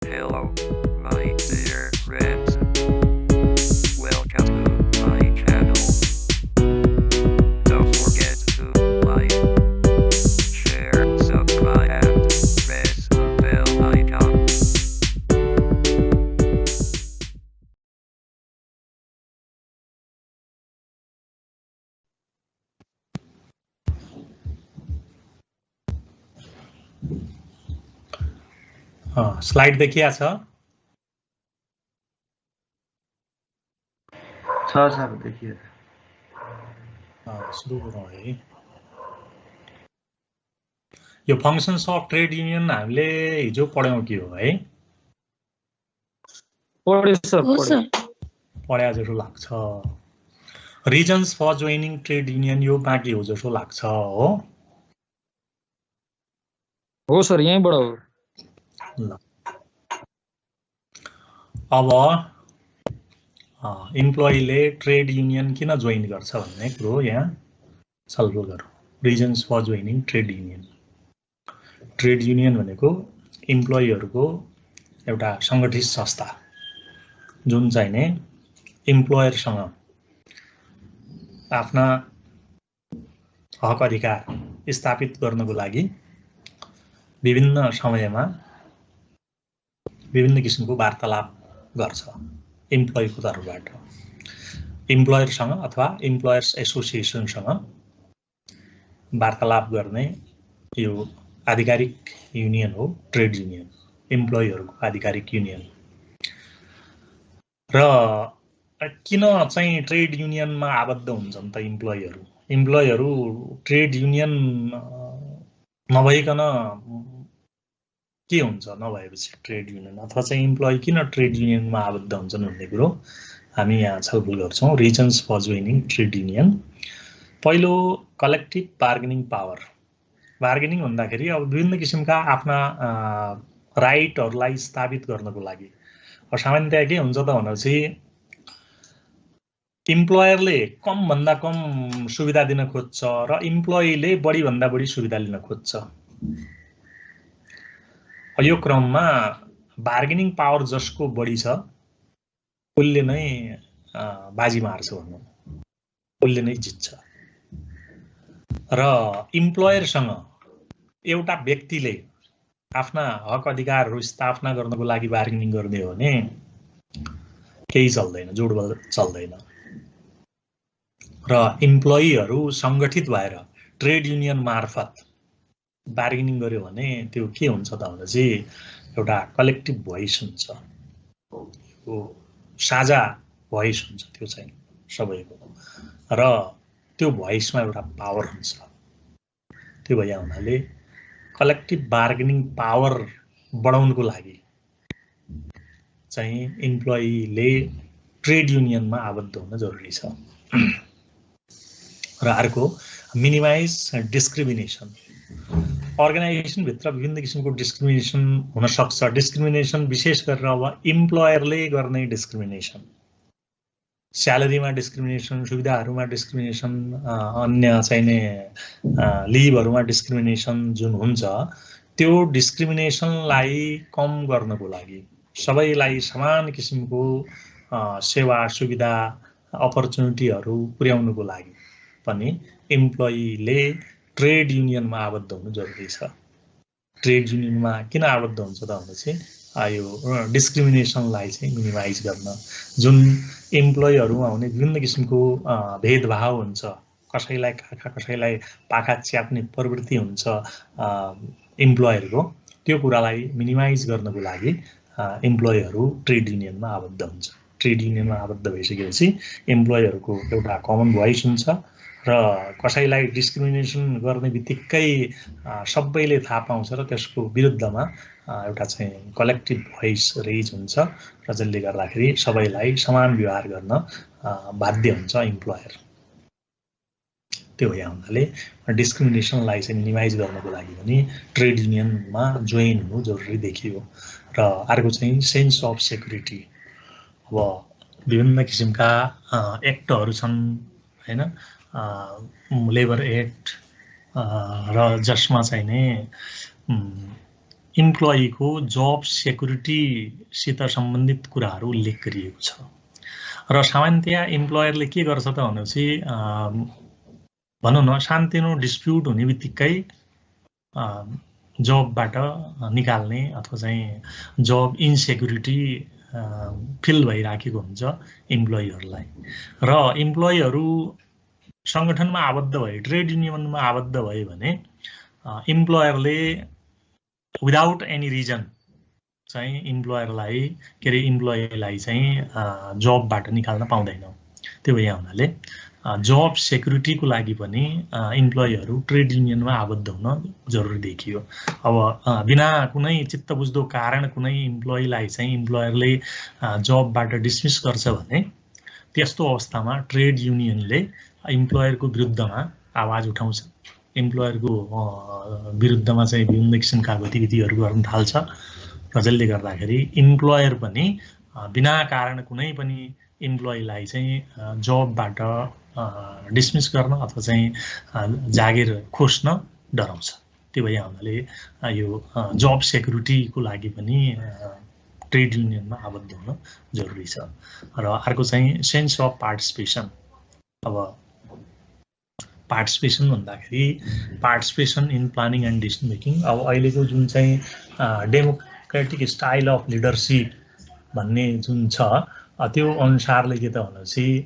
Hello, my dear friends. Welcome to my channel. Don't forget to like, share, subscribe, and press the bell icon. Slide देखिया छ sir देखिए सुरु गरौँ है। यो फंक्शन्स अफ ट्रेड युनियन हामीले हिजो पढ्यौं के हो है? पढ्या जस्तो लाग्छ। Reasons for joining trade union यो बाँकी हो जस्तो लाग्छ हो सर, यहीँबाट हो। ल अब इम्प्लोइले ट्रेड युनियन किन जोइन गर्छ भन्ने कुरो यहाँ छलफल गरौँ। Reasons for joining trade union. Trade union भनेको इम्प्लोइहरुको एउटा संगठित संस्था जुन चाहिँ नि इम्प्लोयरसँग आफ्ना हक अधिकार स्थापित गर्नको लागि विभिन्न समयमा विभिन्न किसिमको वार्तालाप गर्छ इम्प्लोयको तर्फबाट। इम्प्लोयरसँग अथवा इम्प्लोयर्स एसोसिएसनसँग वार्तालाप गर्ने यो आधिकारिक युनियन हो ट्रेड युनियन, इम्प्लोयरको आधिकारिक युनियन। र किन चाहिँ ट्रेड युनियनमा आबद्ध हुन्छन् त इम्प्लोयरहरु? इम्प्लोयरहरु ट्रेड युनियन नभइकन के हुन्छ नभएपछि ट्रेड युनियन, अथवा चाहिँ इम्प्लोइ किन ट्रेड युनियनमा आबद्ध हुन्छन् भन्ने कुरो हामी यहाँ छलफल गर्छौं। Reasons for joining trade union. पहिलो, कलेक्टिभ बार्गेनिङ पावर। बार्गेनिङ भन्दाखेरि अब विभिन्न किसिमका आफ्ना राइटहरुलाई स्थापित गर्नको लागि सामान्यतया के हुन्छ त भनेपछि इम्प्लोयरले कम भन्दा कम सुविधा दिन खोज्छ र इम्प्लोइले बढी भन्दा बढी सुविधा लिन खोज्छ। यो क्रममा बार्गेनिङ पावर जसको बढी छ उसले नै बाजी मार्छ भनौं, उसले नै जित्छ। र इम्प्लोयरसँग एउटा व्यक्तिले आफ्ना हक अधिकारहरु स्थापना गर्नको लागि बार्गेनिङ गर्ने हो भने केही चल्दैन, जोडबल चल्दैन। र इम्प्लोइहरु संगठित भएर ट्रेड युनियन मार्फत बार्गेनिङ गर्यो भने त्यो के हुन्छ त भनेपछि एउटा कलेक्टिभ भोइस हुन्छ, यो साझा भोइस हुन्छ त्यो चाहिँ सबैको, र त्यो भोइसमा एउटा पावर हुन्छ। त्यो भए हुनाले कलेक्टिभ बार्गेनिङ पावर बढाउनको लागि चाहिँ इम्प्लोइले ट्रेड युनियनमा आबद्ध हुन जरुरी छ। र अर्को, मिनिमाइज डिस्क्रिमिनेसन। अर्गनाइजेसन भित्र विभिन्न किसिमको डिस्क्रिमिनेसन हुन सक्छ। डिस्क्रिमिनेसन विशेष गरेर अब इम्प्लोयरले गर्ने डिस्क्रिमिनेसन, स्यालेरीमा डिस्क्रिमिनेसन, सुविधाहरुमा डिस्क्रिमिनेसन, अन्य चाहिने लिभहरुमा डिस्क्रिमिनेसन जुन हुन्छ त्यो डिस्क्रिमिनेसनलाई कम गर्नको लागि, सबैलाई समान किसिमको सेवा सुविधा अपर्चुनिटीहरु पुर्याउनको लागि पनि इम्प्लोइले ट्रेड युनियनमा आबद्ध हुनु जरुरी छ। ट्रेड युनियनमा किन आबद्ध हुन्छ त भनेपछि यो डिस्क्रिमिनेसनलाई चाहिँ मिनिमाइज गर्न, जुन इम्प्लोइहरुमा हुने विभिन्न किसिमको भेदभाव हुन्छ, कसैलाई काखा कसैलाई पाखा च्याप्ने प्रवृत्ति हुन्छ इम्प्लोयरको, त्यो कुरालाई मिनिमाइज गर्नको लागि इम्प्लोयरहरु ट्रेड युनियनमा आबद्ध हुन्छ। ट्रेड युनियनमा आबद्ध भइसकेपछि इम्प्लोयरहरुको एउटा कमन भोइस हुन्छ र कसैलाई डिस्क्रिमिनेसन गर्ने बित्तिकै सबैले थाहा पाउँछ र त्यसको विरुद्धमा एउटा चाहिँ कलेक्टिभ भोइस रेज हुन्छ र जसले गर्दाखेरि सबैलाई समान व्यवहार गर्न बाध्य हुन्छ इम्प्लोयर। त्यो भए हुनाले डिस्क्रिमिनेसनलाई चाहिँ मिनिमाइज गर्नको लागि पनि ट्रेड युनियनमा जोइन हुनु जरुरी देखियो। र अर्को चाहिँ सेन्स अफ सेक्युरिटी। अब विभिन्न किसिमका एक्टहरु छन् हैन, लेबर एक्ट र जसमा चाहिँ नि इम्प्लोइको जब सेक्युरिटीसित सम्बन्धित कुराहरू उल्लेख गरिएको छ र सामान्यतया इम्प्लोयरले के गर्छ त भनेपछि भनौँ न सानोतिनो डिस्प्युट हुने बित्तिकै जबबाट निकाल्ने अथवा चाहिँ जब इन्सेक्युरिटी फिल भइराखेको हुन्छ इम्प्लोइहरूलाई र इम्प्लोइहरू सङ्गठनमा आबद्ध भए ट्रेड युनियनमा आबद्ध भए भने इम्प्लोयरले विदाउट एनी रिजन चाहिँ इम्प्लोयरलाई के अरे इम्प्लोइलाई चाहिँ जबबाट निकाल्न पाउँदैन। त्यो भए हुनाले जब सेक्युरिटीको लागि पनि इम्प्लोइहरू ट्रेड युनियनमा आबद्ध हुन जरुरी देखियो। अब बिना कुनै चित्त बुझ्दो कारण कुनै इम्प्लोइलाई चाहिँ इम्प्लोयरले जबबाट डिसमिस गर्छ भने त्यस्तो अवस्थामा ट्रेड युनियनले इम्प्लोयरको विरुद्धमा आवाज उठाउँछ। इम्प्लोयरको विरुद्धमा चाहिँ विभिन्न किसिमका गतिविधिहरू गर्न थाल्छ र जसले गर्दाखेरि इम्प्लोयर पनि बिना कारण कुनै पनि इम्प्लोइलाई चाहिँ जबबाट डिसमिस गर्न अथवा चाहिँ जागिर खोज्न डराउँछ। त्यो भए हुनाले यो जब सेक्युरिटीको लागि पनि ट्रेड युनियनमा आबद्ध हुन जरुरी छ। र अर्को चाहिँ सेन्स अफ पार्टिसिपेसन। अब पार्टिसिपेसन भन्दाखेरि participation in planning and decision making. अब अहिलेको जुन चाहिँ डेमोक्रेटिक स्टाइल अफ लिडरसिप भन्ने जुन छ त्यो अनुसारले के त भनेपछि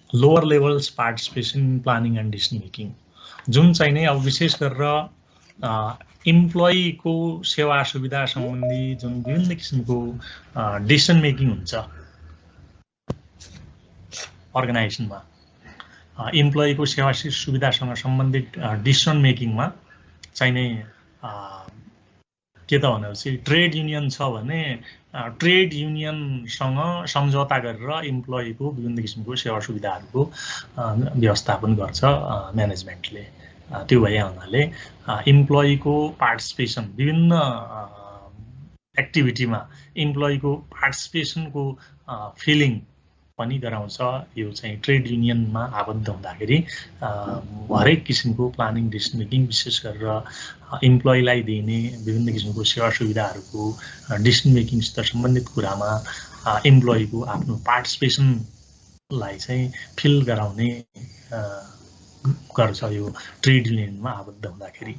lower levels participation in planning and decision making जुन चाहिँ नै अब विशेष गरेर इम्प्लोइको सेवा सुविधा सम्बन्धी जुन विभिन्न किसिमको डिसिजन मेकिङ हुन्छ अर्गनाइजेसनमा, इम्प्लोइको सेवा सुविधासँग सम्बन्धित डिसिजन मेकिङमा चाहिँ नै के त भनेपछि ट्रेड युनियन छ भने ट्रेड युनियनसँग सम्झौता गरेर इम्प्लोइको विभिन्न किसिमको सेवा सुविधाहरूको व्यवस्थापन गर्छ म्यानेजमेन्टले। त्यो भए हुनाले इम्प्लोइको पार्टिसिपेसन विभिन्न एक्टिभिटीमा इम्प्लोइको पार्टिसिपेसनको फिलिङ पनि गराउँछ। यो चाहिँ ट्रेड युनियनमा आबद्ध हुँदाखेरि हरेक किसिमको प्लानिङ डिसिजन मेकिङ विशेष गरेर इम्प्लोइलाई दिने विभिन्न किसिमको सेवा सुविधाहरूको डिसिजन मेकिङसित सम्बन्धित कुरामा इम्प्लोइको आफ्नो पार्टिसिपेसनलाई चाहिँ फिल गराउने गर्छ यो ट्रेड युनियनमा आबद्ध हुँदाखेरि।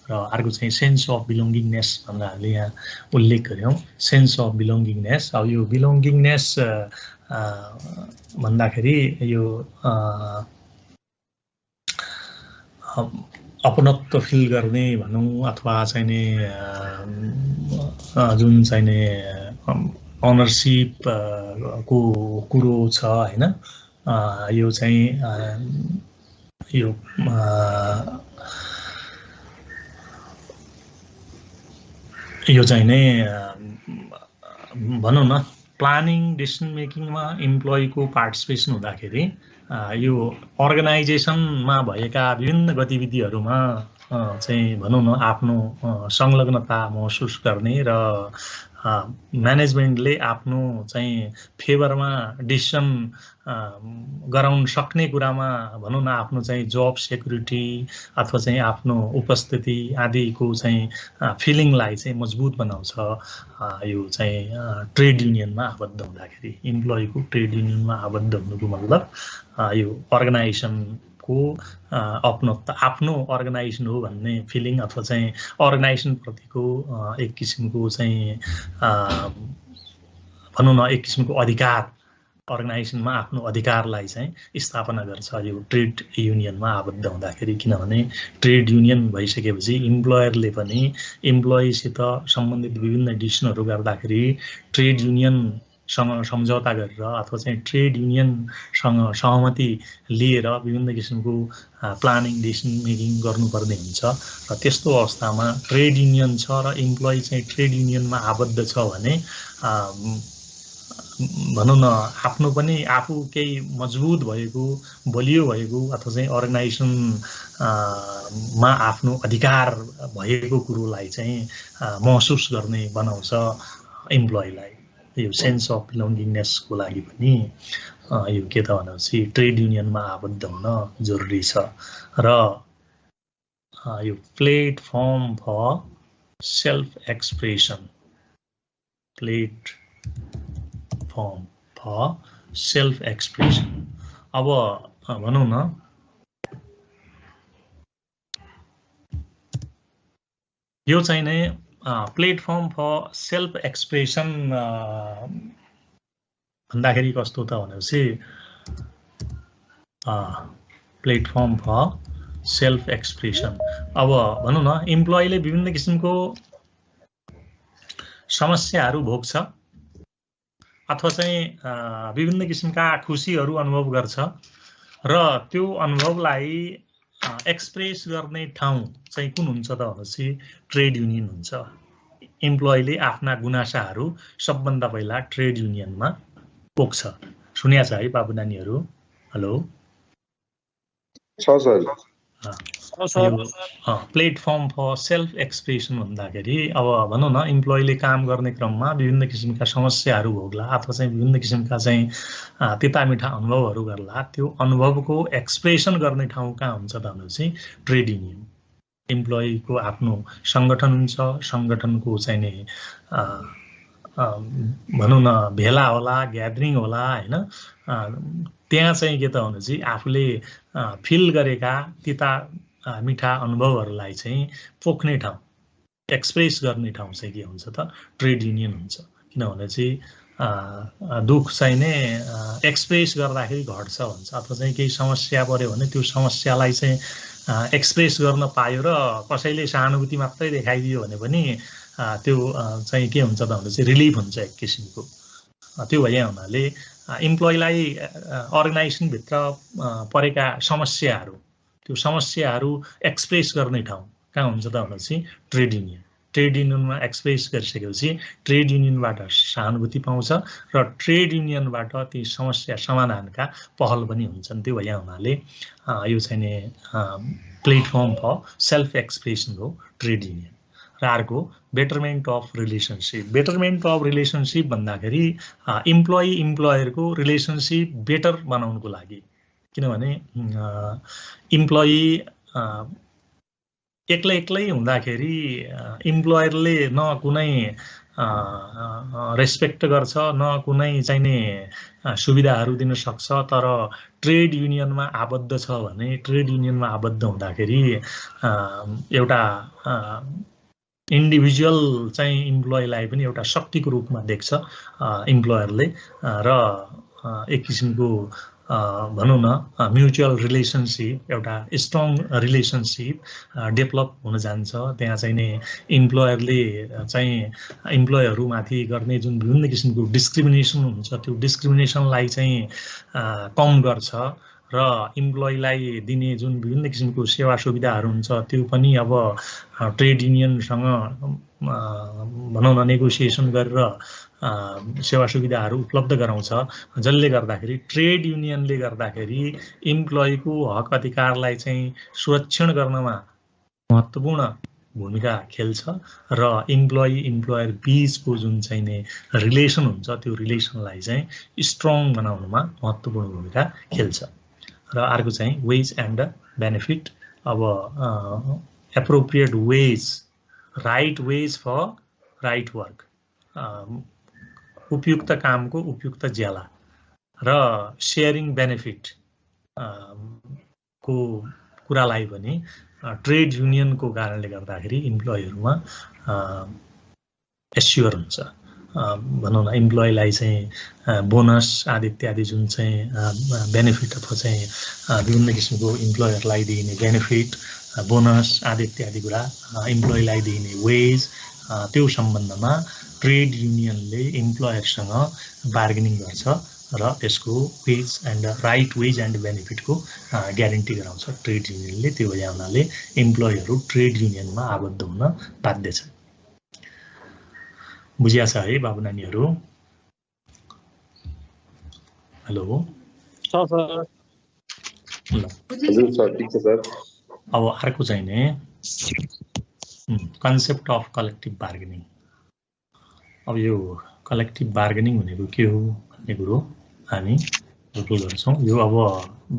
र अर्को चाहिँ सेन्स अफ बिलोङ्गिङनेस भनेर हामीले यहाँ उल्लेख गऱ्यौँ। सेन्स अफ बिलोङ्गिङनेस, अब यो बिलोङ्गिङनेस भन्दाखेरि यो अपनत्व फिल गर्ने भनौँ अथवा चाहिँ नि जुन चाहिँ नि अनरसिप को कुरो छ हैन, यो चाहिँ यो चाहिँ नै भनौँ न प्लानिङ डिसिजन मेकिङमा इम्प्लोइको पार्टिसिपेसन हुँदाखेरि यो अर्गनाइजेसनमा भएका विभिन्न गतिविधिहरूमा चाहिँ भनौँ न आफ्नो संलग्नता महसुस गर्ने र म्यानेजमेन्टले आफ्नो चाहिँ फेभरमा डिसिसन गराउन सक्ने कुरामा भनौँ न आफ्नो चाहिँ जब सेक्युरिटी अथवा चाहिँ आफ्नो उपस्थिति आदिको चाहिँ फिलिङलाई चाहिँ मजबुत बनाउँछ। यो चाहिँ ट्रेड युनियनमा आबद्ध हुँदाखेरि इम्प्लोइको ट्रेड युनियनमा आबद्ध हुनुको मतलब यो अर्गनाइजेसनको आफ्नो अर्गनाइजेसन हो भन्ने फिलिङ अथवा चाहिँ अर्गनाइजेसन प्रतिको एक किसिमको चाहिँ भनौँ न एक किसिमको अधिकार, अर्गनाइजेसनमा आफ्नो अधिकारलाई चाहिँ स्थापना गर्छ यो ट्रेड युनियनमा आबद्ध हुँदाखेरि। किनभने ट्रेड युनियन भइसकेपछि इम्प्लोयरले पनि इम्प्लोइसित सम्बन्धित विभिन्न डिसिसनहरू गर्दाखेरि ट्रेड युनियनसँग सम्झौता गरेर अथवा चाहिँ ट्रेड युनियनसँग सहमति लिएर विभिन्न किसिमको प्लानिङ डिसिसन मेकिङ गर्नुपर्ने हुन्छ। र त्यस्तो अवस्थामा ट्रेड युनियन छ र इम्प्लोइ चाहिँ ट्रेड युनियनमा आबद्ध छ भने भनौँ न आफ्नो पनि आफू केही मजबुत भएको बलियो भएको अथवा चाहिँ अर्गनाइजेसनमा आफ्नो अधिकार भएको कुरोलाई चाहिँ महसुस गर्ने बनाउँछ इम्प्लोइलाई। यो सेन्स अफ बिलोङ्गिङनेसको लागि पनि यो के त भनेपछि ट्रेड युनियनमा आबद्ध हुन जरुरी छ। र यो platform for self expression, platform for self expression. अब भनौं न यो चाहिँ नै प्लेटफर्म फर सेल्फ एक्सप्रेसन भन्दाखेरि कस्तो त भनेपछि प्लेटफर्म फर सेल्फ एक्सप्रेसन। अब भनौं न इम्प्लोइले विभिन्न किसिमको समस्याहरू भोग्छ अथवा चाहिँ विभिन्न किसिमका खुसीहरू अनुभव गर्छ र त्यो अनुभवलाई एक्सप्रेस गर्ने ठाउँ चाहिँ कुन हुन्छ त भनेपछि ट्रेड युनियन हुन्छ। इम्प्लोइले आफ्ना गुनासाहरू सबभन्दा पहिला ट्रेड युनियनमा पोख्छ। सुन्या छ है बाबु नानीहरू? Hello platform for self expression भन्दाखेरि अब भनौं न इम्प्लोइले काम गर्ने क्रममा विभिन्न किसिमका समस्याहरू भोग्ला अथवा चाहिँ विभिन्न किसिमका चाहिँ तिता मिठा अनुभवहरू गर्ला। त्यो अनुभवको एक्सप्रेसन गर्ने ठाउँ कहाँ हुन्छ त भनेपछि ट्रेड युनियन। इम्प्लोइको आफ्नो संगठन हुन्छ, संगठनको चाहिँ नि भनौं न भेला होला, ग्यादरिङ होला हैन, त्यहाँ चाहिँ के त भनेपछि आफूले फिल गरेका तिता मिठा अनुभवहरूलाई चाहिँ पोख्ने ठाउँ, एक्सप्रेस गर्ने ठाउँ चाहिँ के हुन्छ त ट्रेड युनियन हुन्छ। किनभने चाहिँ दुख चाहिँ नै एक्सप्रेस गर्दाखेरि घट्छ भन्छ अथवा चाहिँ केही समस्या पर्यो भने त्यो समस्यालाई चाहिँ एक्सप्रेस गर्न पायो र कसैले सहानुभूति मात्रै देखाइदियो भने पनि त्यो चाहिँ के हुन्छ त भनेपछि रिलिफ हुन्छ एक किसिमको। त्यो भए हुनाले इम्प्लोइलाई अर्गनाइजेसनभित्र परेका समस्याहरू, त्यो समस्याहरू एक्सप्रेस गर्ने ठाउँ कहाँ हुन्छ त भनेपछि ट्रेड युनियन। ट्रेड युनियनमा एक्सप्रेस गरिसकेपछि ट्रेड युनियनबाट सहानुभूति पाउँछ र ट्रेड युनियनबाट ती समस्या समाधानका पहल पनि हुन्छन्। त्यो भए हुनाले यो चाहिँ नि प्लेटफर्म फर सेल्फ एक्सप्रेसन हो ट्रेड युनियन। र अर्को betterment of relationship. Betterment of relationship भन्दाखेरि इम्प्लोइ इम्प्लोयरको रिलेसनसिप बेटर बनाउनको लागि। किनभने इम्प्लोइ एक्लै एक्लै हुँदाखेरि इम्प्लोयरले न कुनै रेस्पेक्ट गर्छ न कुनै चाहिँ नि सुविधाहरू दिन सक्छ। तर ट्रेड युनियनमा आबद्ध छ भने ट्रेड युनियनमा आबद्ध हुँदाखेरि एउटा इन्डिभिजुअल चाहिँ इम्प्लोइलाई पनि एउटा शक्तिको रूपमा देख्छ इम्प्लोयरले र एक किसिमको भनौं न म्युचुअल रिलेसनसिप, एउटा स्ट्रङ रिलेसनसिप डेभलप हुन जान्छ। त्यहाँ चाहिँ नि इम्प्लोयरले चाहिँ इम्प्लोयरहरूमाथि गर्ने जुन विभिन्न किसिमको डिस्क्रिमिनेसन हुन्छ त्यो डिस्क्रिमिनेसनलाई चाहिँ कम गर्छ र इम्प्लोइलाई दिने जुन विभिन्न किसिमको सेवा सुविधाहरू हुन्छ त्यो पनि अब ट्रेड युनियनसँग भनौं न नेगोसिएसन गरेर सेवा सुविधाहरू उपलब्ध गराउँछ। जसले गर्दाखेरि ट्रेड युनियनले गर्दाखेरि इम्प्लोइको हक अधिकारलाई चाहिँ सुरक्षण गर्नमा महत्त्वपूर्ण भूमिका खेल्छ र इम्प्लोइ इम्प्लोयर बीचको जुन चाहिँ नि रिलेसन हुन्छ त्यो रिलेसनलाई चाहिँ स्ट्रङ बनाउनमा महत्त्वपूर्ण भूमिका खेल्छ। र अर्को चाहिँ वेज एन्ड बेनिफिट। अब appropriate wage, right wage for right work, उपयुक्त कामको उपयुक्त ज्याला र सेयरिङ बेनिफिट को कुरालाई पनि ट्रेड युनियनको कारणले गर्दाखेरि इम्प्लोइहरूमा एस्योर हुन्छ। भनौं न इम्प्लोइलाई चाहिँ बोनस आदि इत्यादि जुन चाहिँ बेनिफिट अथवा चाहिँ विभिन्न किसिमको इम्प्लोयरलाई दिइने बेनिफिट, बोनस आदि इत्यादि कुरा, इम्प्लोइलाई दिइने वेज, त्यो सम्बन्धमा ट्रेड युनियनले इम्प्लोयरसँग बार्गेनिङ गर्छ र त्यसको wage and right wage and बेनिफिटको ग्यारेन्टी गराउँछ ट्रेड युनियनले। त्यो भए हुनाले इम्प्लोयरहरू ट्रेड युनियनमा आबद्ध हुन बाध्य छन्। बुझिया छ है बाबु नानीहरू? हेलो अब अर्को चाहिँ नि कन्सेप्ट अफ कलेक्टिभ बार्गेनिङ। अब यो कलेक्टिभ बार्गेनिङ भनेको के हो भन्ने कुरो हामी बुझ्नु गर्छौँ। यो अब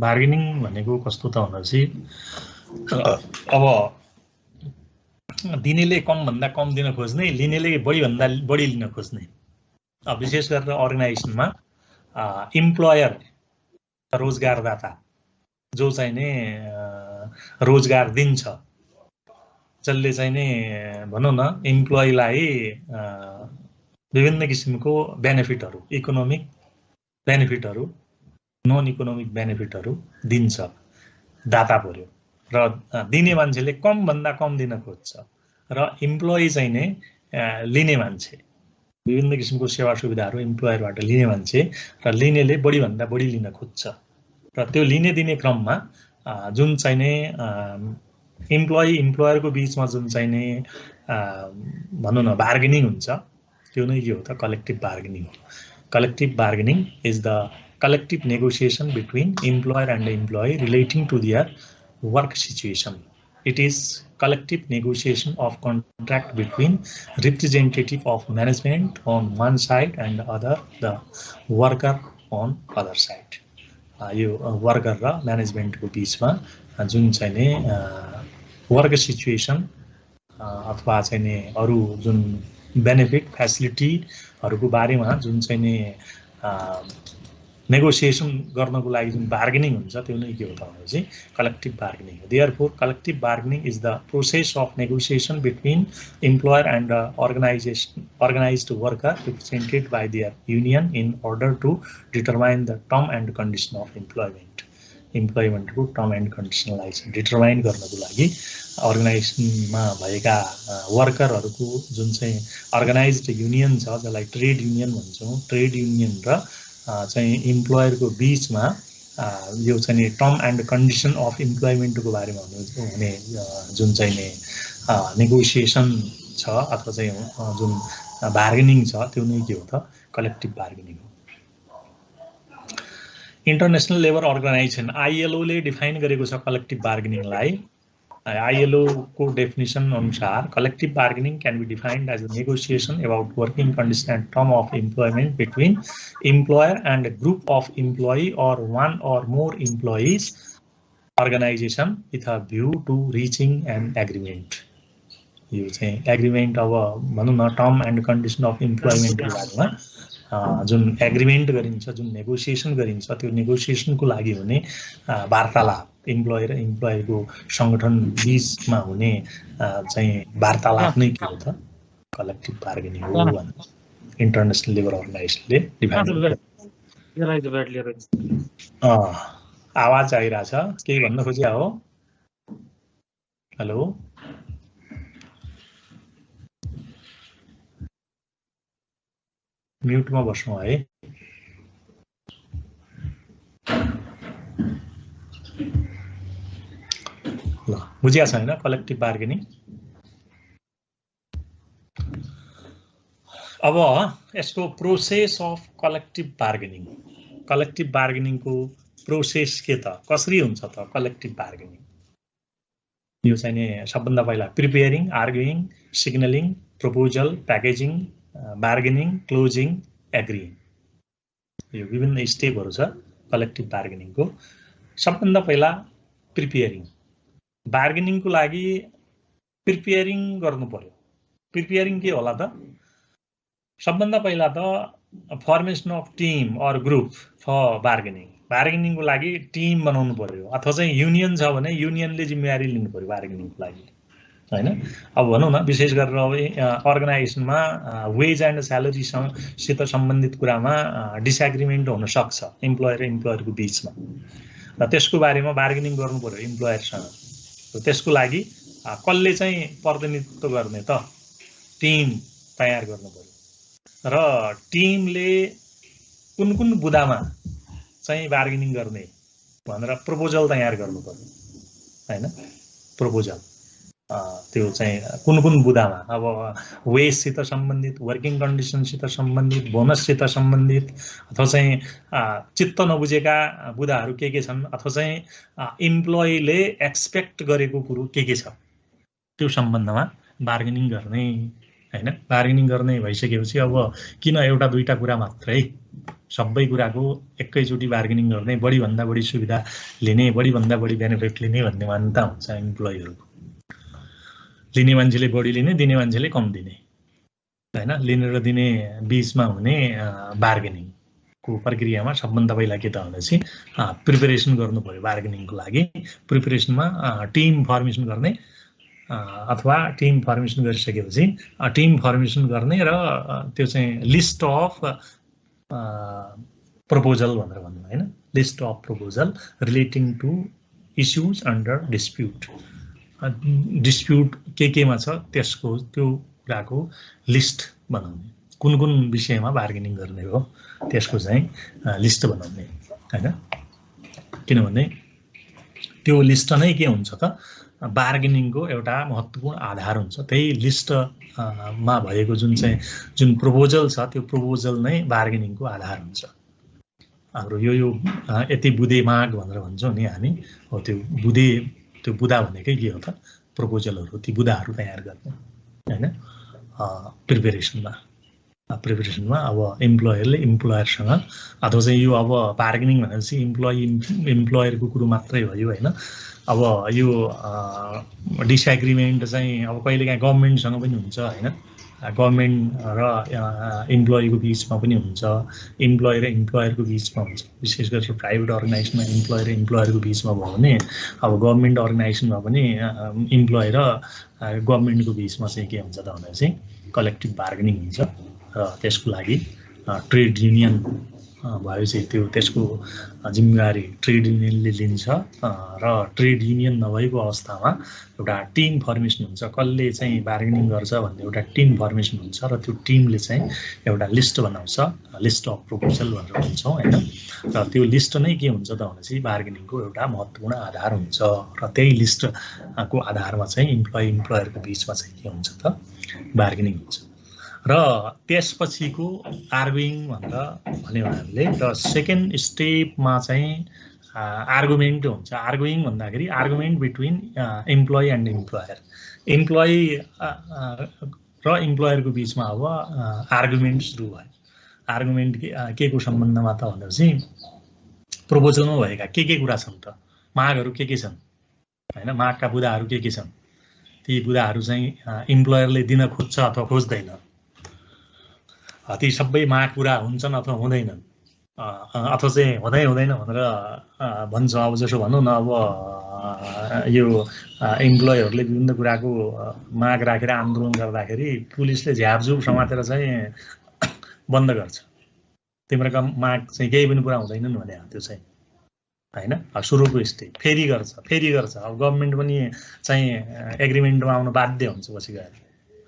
बार्गेनिङ भनेको कस्तो त भनेपछि अब दिनेले कम भन्दा कम दिन खोज्ने, लिनेले बढी भन्दा बढी लिन खोज्ने। विशेष गरेर अर्गनाइजेसनमा इम्प्लोयर रोजगारदाता जो चाहिँ नि रोजगार दिन्छ, जसले चाहिँ नि भनौँ न इम्प्लोइलाई विभिन्न किसिमको बेनिफिटहरू, इकोनोमिक बेनिफिटहरू, नन इकोनोमिक बेनिफिटहरू दिन्छ, दाता पर्यो। र दिने मान्छेले कम भन्दा कम दिन खोज्छ र इम्प्लोइ चाहिँ नै लिने मान्छे, विभिन्न किसिमको सेवा सुविधाहरू इम्प्लोयरबाट लिने मान्छे र लिनेले बढी भन्दा बढी लिन खोज्छ। र त्यो लिने दिने क्रममा जुन चाहिँ नै इम्प्लोयरको बीचमा जुन चाहिँ नै भनौँ न बार्गेनिङ हुन्छ, त्यो नै के हो त कलेक्टिभ बार्गेनिङ हो। Collective bargaining is the collective negotiation between employer and employee relating to their work situation. It is collective negotiation of contract between representative of management on one side and other the worker on other side. यो worker र म्यानेजमेन्टको बीचमा जुन चाहिँ नि work situation अथवा चाहिँ नि अरू जुन बेनिफिट फ्यासिलिटीहरूको बारेमा जुन चाहिँ नि नेगोसिएसन गर्नको लागि जुन बार्गेनिङ हुन्छ त्यो नै के हो त भनेपछि कलेक्टिभ बार्गेनिङ हो। Therefore collective bargaining is the process of negotiation between employer and organized worker represented by their union in order to determine the term and condition of employment. इम्प्लोइमेन्टको टर्म एन्ड कन्डिसनलाई determine गर्नको लागि अर्गनाइजेसनमा भएका वर्करहरूको जुन चाहिँ अर्गनाइज्ड union छ, जसलाई trade union भन्छौँ, ट्रेड युनियन र चाहिँ इम्प्लोयरको बीचमा यो चाहिँ टर्म एन्ड कन्डिसन अफ इम्प्लोइमेन्टको बारेमा हुने जुन चाहिँ नि नेगोसिएसन छ अथवा चाहिँ जुन बार्गेनिङ छ त्यो नै के हो त कलेक्टिभ बार्गेनिङ हो। इन्टरनेसनल लेबर अर्गनाइजेसन ILO ले डिफाइन गरेको छ कलेक्टिभ बार्गेनिङलाई। ILO को डेफिनेसन अनुसार collective bargaining can be defined as a negotiation about working condition and term of employment between employer and a group of employee or one or more employees organization with a view to reaching an agreement. यो चाहिँ agreement अब भनौँ न term and condition of इम्प्लोइमेन्टको बारेमा जुन agreement गरिन्छ, जुन negotiation गरिन्छ, त्यो नेगोसिएसनको लागि हुने वार्तालाप, इम्प्लोयर र इम्प्लोयरको सङ्गठन बीचमा हुने चाहिँ वार्तालाप नै के हो त कलेक्टिभ बार्गेनिङ हो भनेर इन्टरनेसनल लेबर अर्गनाइजेसनले डिफाइन गर्छ। आवाज आइरहेछ, केही भन्न खोजिया हो? हेलो, म्युटमा बस्नु है। ल, बुझिया छैन कलेक्टिभ बार्गेनिङ? अब यसको process of collective bargaining, collective बार्गेनिङको प्रोसेस के त कसरी हुन्छ त कलेक्टिभ बार्गेनिङ? यो चाहिँ नि सबभन्दा पहिला preparing, arguing, signalling, proposal, packaging, bargaining, closing, agreeing, यो विभिन्न स्टेपहरू छ कलेक्टिभ बार्गेनिङको। सबभन्दा पहिला प्रिपेयरिङ, बार्गेनिङको लागि प्रिपेयरिङ गर्नु पर्यो। प्रिपेयरिङ के होला त? सबभन्दा पहिला त formation of team or group for bargaining, बार्गेनिङको लागि टिम बनाउनु पर्यो अथवा चाहिँ युनियन छ भने युनियनले जिम्मेवारी लिनु पर्यो बार्गेनिङको लागि, हैन? अब भनौँ न विशेष गरेर अब अर्गनाइजेसनमा वेज एन्ड स्यालेरीसित सम्बन्धित कुरामा डिसएग्रिमेन्ट हुन सक्छ इम्प्लोयर र इम्प्लोयरको बीचमा, र त्यसको बारेमा बार्गेनिङ गर्नु पर्यो इम्प्लोयरसँग। त्यसको लागि कसले चाहिँ प्रतिनिधित्व गर्ने त? टिम तयार गर्नु पर्यो र टिमले कुन कुन बुदामा चाहिँ बार्गेनिङ गर्ने भनेर प्रपोजल तयार गर्नु पर्यो, हैन? प्रपोजल त्यो चाहिँ कुन कुन बुदामा, अब वेजसित सम्बन्धित, वर्किङ कन्डिसनसित सम्बन्धित, बोनससित सम्बन्धित, अथवा चाहिँ चित्त नबुझेका बुदाहरू के छन्, अथवा चाहिँ इम्प्लोइले एक्सपेक्ट गरेको कुरो के छ, त्यो सम्बन्धमा बार्गेनिङ गर्ने, हैन? बार्गेनिङ गर्ने भइसकेपछि अब किन एउटा दुईटा कुरा मात्रै, सबै कुराको एकैचोटि बार्गेनिङ गर्ने, बढीभन्दा बढी सुविधा लिने, बढीभन्दा बढी बेनिफिट लिने भन्ने मान्यता हुन्छ इम्प्लोइहरूको। लिने मान्छेले बढी लिने, दिने मान्छेले कम दिने, हैन? लिने र दिने बीचमा हुने बार्गेनिङको प्रक्रियामा सबभन्दा पहिला के त भनेपछि प्रिपरेसन गर्नु पर्यो बार्गेनिङको लागि। प्रिपरेसनमा टिम फर्मेसन गर्ने अथवा टिम फर्मेसन गरिसकेपछि टिम फर्मेसन गर्ने र त्यो चाहिँ लिस्ट अफ प्रपोजल भनेर भन्नु, हैन? List of proposal relating to issues under dispute. Dispute केमा छ त्यसको त्यो कुराको लिस्ट बनाउने, कुन कुन विषयमा बार्गेनिङ गर्ने हो त्यसको चाहिँ लिस्ट बनाउने, हैन? किनभने त्यो लिस्ट नै के हुन्छ त बार्गेनिङको एउटा महत्त्वपूर्ण आधार हुन्छ। त्यही लिस्टमा भएको जुन प्रपोजल छ त्यो प्रपोजल नै बार्गेनिङको आधार हुन्छ। हाम्रो यो यति बुधे माग भनेर भन्छौँ नि हामी, हो त्यो बुधा भनेकै के हो त प्रपोजलहरू, ती बुधाहरू तयार गर्ने, हैन? प्रिपरेसनमा अब इम्प्लोयरले इम्प्लोयरसँग अथवा चाहिँ यो अब बार्गेनिङ भनेपछि इम्प्लोयरको कुरो मात्रै भयो, हैन? अब यो डिसएग्रिमेन्ट चाहिँ अब कहिलेकाहीँ गभर्मेन्टसँग पनि हुन्छ, हैन? गभर्मेन्ट र इम्प्लोयीको बिचमा पनि हुन्छ, इम्प्लोयर र इम्प्लोयरको बिचमा हुन्छ। विशेष गरेर प्राइभेट अर्गनाइजेसनमा इम्प्लोयर र इम्प्लोयरको बिचमा भयो भने, अब गभर्मेन्ट अर्गनाइजेसनमा पनि इम्प्लोयर र गभर्मेन्टको बिचमा चाहिँ के हुन्छ त भनेपछि कलेक्टिभ बार्गेनिङ हुन्छ। र त्यसको लागि ट्रेड युनियन भएपछि त्यसको जिम्मेवारी ट्रेड युनियनले लिन्छ र ट्रेड युनियन नभएको अवस्थामा एउटा टिम फर्मेसन हुन्छ। कसले चाहिँ बार्गेनिङ गर्छ भन्ने एउटा टिम फर्मेसन हुन्छ र त्यो टिमले चाहिँ एउटा लिस्ट बनाउँछ, लिस्ट अफ प्रपोजल भनेर भन्छौँ, हैन? र त्यो लिस्ट नै के हुन्छ त भनेपछि बार्गेनिङको एउटा महत्त्वपूर्ण आधार हुन्छ। र त्यही लिस्टको आधारमा चाहिँ इम्प्लोयरको बिचमा चाहिँ के हुन्छ त बार्गेनिङ हुन्छ। र त्यसपछिको आर्गुइङ भनेर भन्यो हामीले, र सेकेन्ड स्टेपमा चाहिँ आर्गुमेन्ट हुन्छ। आर्गुइङ भन्दाखेरि argument between employee and employer. Employee र इम्प्लोयरको बिचमा अब आर्गुमेन्ट सुरु भयो। आर्गुमेन्ट के को सम्बन्धमा त भनेपछि प्रपोजलमा भएका के कुरा छन् त, मागहरू के छन्, हैन? मागका बुदाहरू के छन्, ती बुदाहरू चाहिँ इम्प्लोयरले दिन खोज्छ अथवा खोज्दैन, ती सबै माग पुरा हुन्छन् अथवा हुँदैनन्, अथवा चाहिँ हुँदैन भनेर भन्छ। अब जसो भनौँ न, अब यो इम्प्लोयरहरूले विभिन्न कुराको माग राखेर आन्दोलन गर्दाखेरि पुलिसले झ्यापझुप समातेर चाहिँ बन्द गर्छ। तिम्रो माग चाहिँ केही पनि पुरा हुँदैनन् भने त्यो चाहिँ, हैन? सुरुको स्टेप फेरि गर्छ। अब गभर्मेन्ट पनि चाहिँ एग्रिमेन्टमा आउन बाध्य हुन्छ पछि गएर,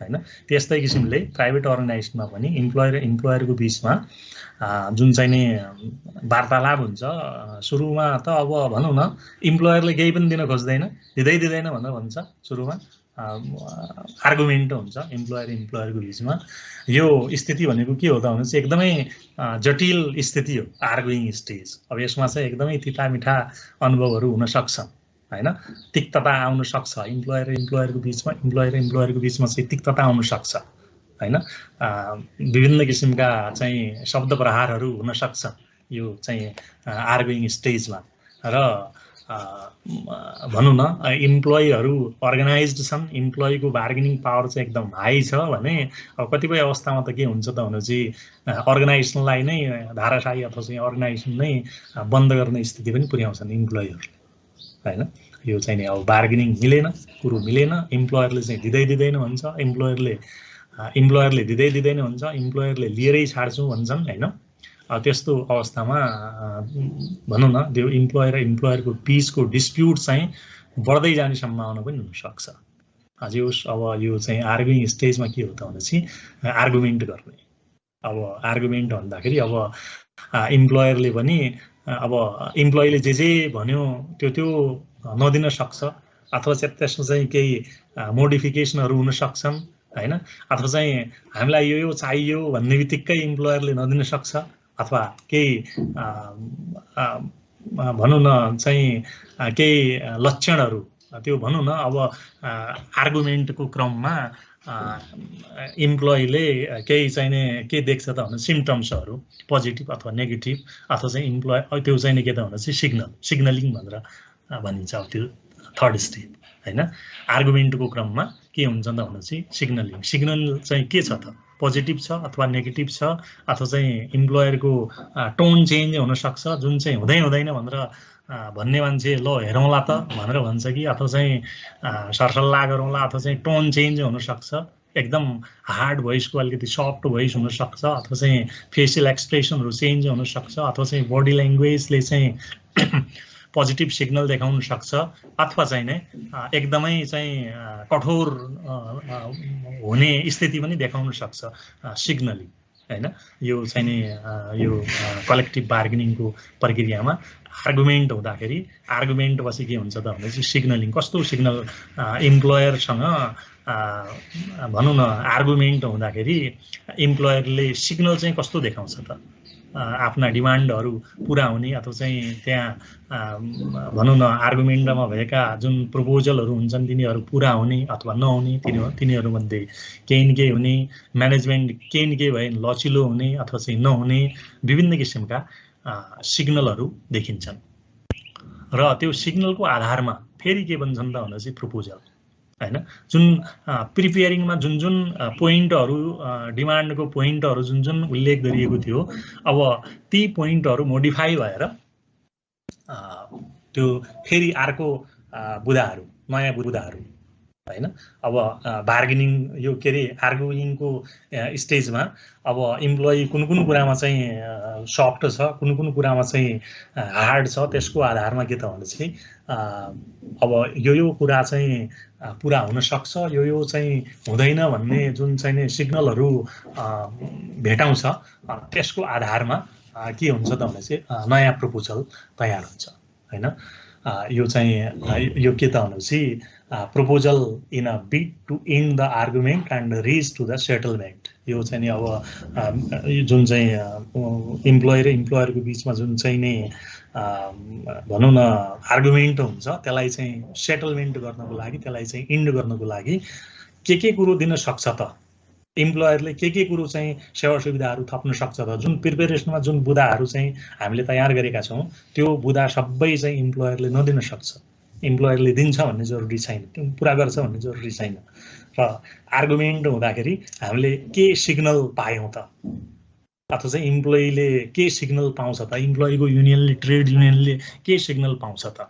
हैन? त्यस्तै किसिमले प्राइभेट अर्गनाइजेसनमा पनि इम्प्लोयर र इम्प्लोयरको बिचमा जुन चाहिँ नि वार्तालाप हुन्छ, सुरुमा त अब भनौँ न इम्प्लोयरले केही पनि दिन खोज्दैन, दिँदैन भनेर भन्छ। सुरुमा आर्गुमेन्ट हुन्छ इम्प्लोयरको बिचमा। यो स्थिति भनेको के हो त भने चाहिँ एकदमै जटिल स्थिति हो, आर्गुइङ स्टेज। अब यसमा चाहिँ एकदमै तिता मिठा अनुभवहरू हुन सक्छन्, हैन? तिक्तता आउन सक्छ इम्प्लोयर र इम्प्लोयरको बिचमा चाहिँ तिक्तता आउन सक्छ, हैन? विभिन्न किसिमका चाहिँ शब्द प्रहारहरू हुन सक्छ यो चाहिँ आर्गुइङ स्टेजमा। र भनौँ न इम्प्लोयीहरू अर्गनाइज्ड छन्, इम्प्लोयीको बार्गेनिङ पावर चाहिँ एकदम हाई छ भने अब कतिपय अवस्थामा त के हुन्छ त भनेपछि अर्गनाइजेसनलाई नै धाराशाही अथवा चाहिँ अर्गनाइजेसन नै बन्द गर्ने स्थिति पनि पुर्याउँछन् इम्प्लोयीहरूले, हैन? यो चाहिँ नि अब बार्गेनिङ मिलेन, कुरो मिलेन, इम्प्लोयरले चाहिँ दिँदैन भन्छ, इम्प्लोयरले दिँदैन भन्छ, इम्प्लोयरले लिएरै छाड्छौँ भन्छन्, हैन? त्यस्तो अवस्थामा भनौँ न त्यो इम्प्लोयर र इम्प्लोयरको बिचको डिस्प्युट चाहिँ बढ्दै जाने सम्भावना पनि हुनसक्छ। जे होस्, अब यो चाहिँ आर्गुइङ स्टेजमा के हो त भनेपछि आर्गुमेन्ट गर्ने। अब आर्गुमेन्ट भन्दाखेरि अब इम्प्लोयरले पनि अब इम्प्लोयीले जे भन्यो त्यो नदिन सक्छ, अथवा त्यसमा चाहिँ केही मोडिफिकेसनहरू हुन सक्छन्, हैन? अथवा चाहिँ हामीलाई यो चाहियो भन्ने बित्तिकै इम्प्लोयरले नदिन सक्छ, अथवा केही भनौँ न चाहिँ केही लक्षणहरू त्यो भनौँ न अब आर्गुमेन्टको क्रममा इम्प्लोयीले केही चाहिने के देख्छ त भने सिम्टम्सहरू पोजिटिभ अथवा नेगेटिभ, अथवा चाहिँ इम्प्लोय त्यो चाहिँ के त भने चाहिँ सिग्नलिङ भनेर भनिन्छ। अब त्यो थर्ड स्टेप, हैन? आर्गुमेन्टको क्रममा के हुन्छ त भनेपछि सिग्नलिङ। सिग्नल चाहिँ के छ त, पोजिटिभ छ अथवा नेगेटिभ छ, अथवा चाहिँ इम्प्लोयरको टोन चेन्ज हुनसक्छ, जुन चाहिँ हुँदैन भनेर भन्ने मान्छे ल हेरौँला त भनेर भन्छ कि, अथवा चाहिँ सरसल्लाह गरौँला, अथवा चाहिँ टोन चेन्ज हुनसक्छ, एकदम हार्ड भोइसको अलिकति सफ्ट भोइस हुनसक्छ, अथवा चाहिँ फेसियल एक्सप्रेसनहरू चेन्ज हुनसक्छ, अथवा चाहिँ बडी ल्याङ्ग्वेजले चाहिँ पोजिटिभ सिग्नल देखाउन सक्छ, अथवा चाहिँ नै एकदमै चाहिँ कठोर हुने स्थिति पनि देखाउन सक्छ सिग्नलिङ हैन। यो चाहिँ नि यो कलेक्टिभ बार्गेनिङको प्रक्रियामा आर्गुमेन्ट हुँदाखेरि, आर्गुमेन्ट पछि के हुन्छ त भनेपछि सिग्नलिङ, कस्तो सिग्नल इम्प्लोयरसँग भनौँ न आर्गुमेन्ट हुँदाखेरि इम्प्लोयरले सिग्नल चाहिँ कस्तो देखाउँछ त, आफ्ना डिमान्डहरू पुरा हुने, अथवा चाहिँ त्यहाँ भनौँ न आर्गुमेन्टमा भएका जुन प्रपोजलहरू हुन्छन् तिनीहरू पुरा हुने अथवा नहुने, तिनीहरूमध्ये केही न केही हुने, म्यानेजमेन्ट केही न केही भए लचिलो हुने अथवा चाहिँ नहुने, विभिन्न किसिमका सिग्नलहरू देखिन्छन्। र त्यो सिग्नलको आधारमा फेरि के भन्छन् त भनेपछि प्रपोजल हैन। जुन प्रिपेयरिङमा जुन जुन पोइन्टहरू, डिमान्डको पोइन्टहरू जुन जुन उल्लेख गरिएको थियो, अब ती पोइन्टहरू मोडिफाई भएर त्यो फेरि अर्को बुदाहरू, नयाँ बुदाहरू हैन। अब बार्गेनिङ यो के अरे आर्गुइङको स्टेजमा अब इम्प्लोइ कुन कुन कुरामा चाहिँ सफ्ट छ, कुन कुन कुरामा चाहिँ हार्ड छ, त्यसको आधारमा के त भनेपछि अब यो कुरा चाहिँ पुरा हुन सक्छ, यो चाहिँ हुँदैन भन्ने जुन चाहिँ सिग्नलहरू भेटाउँछ, त्यसको आधारमा के हुन्छ त भनेपछि नयाँ प्रपोजल तयार हुन्छ हैन। यो चाहिँ यो के त भनेपछि proposal in a bid to end the argument and reach to the settlement. यो चाहिँ नि अब जुन चाहिँ इम्प्लोइ र इम्प्लोयरको बिचमा जुन चाहिँ नि भनौँ न आर्गुमेन्ट हुन्छ, त्यसलाई चाहिँ सेटलमेन्ट गर्नको लागि, त्यसलाई चाहिँ इन्ड गर्नको लागि के कुरो दिन सक्छ त, इम्प्लोयरले के कुरो चाहिँ सेवा सुविधाहरू थप्न सक्छ त। जुन प्रिपेरेसनमा जुन बुदाहरू चाहिँ हामीले तयार गरेका छौँ, त्यो बुदा सबै चाहिँ इम्प्लोयरले नदिन सक्छ, इम्प्लोयरले दिन्छ भन्ने जरुरी छैन, त्यो पुरा गर्छ भन्ने जरुरी छैन। र आर्गुमेन्ट हुँदाखेरि हामीले के सिग्नल पायौँ त, अथवा चाहिँ इम्प्लोइले के सिग्नल पाउँछ त, इम्प्लोइको युनियनले, ट्रेड युनियनले के सिग्नल पाउँछ त,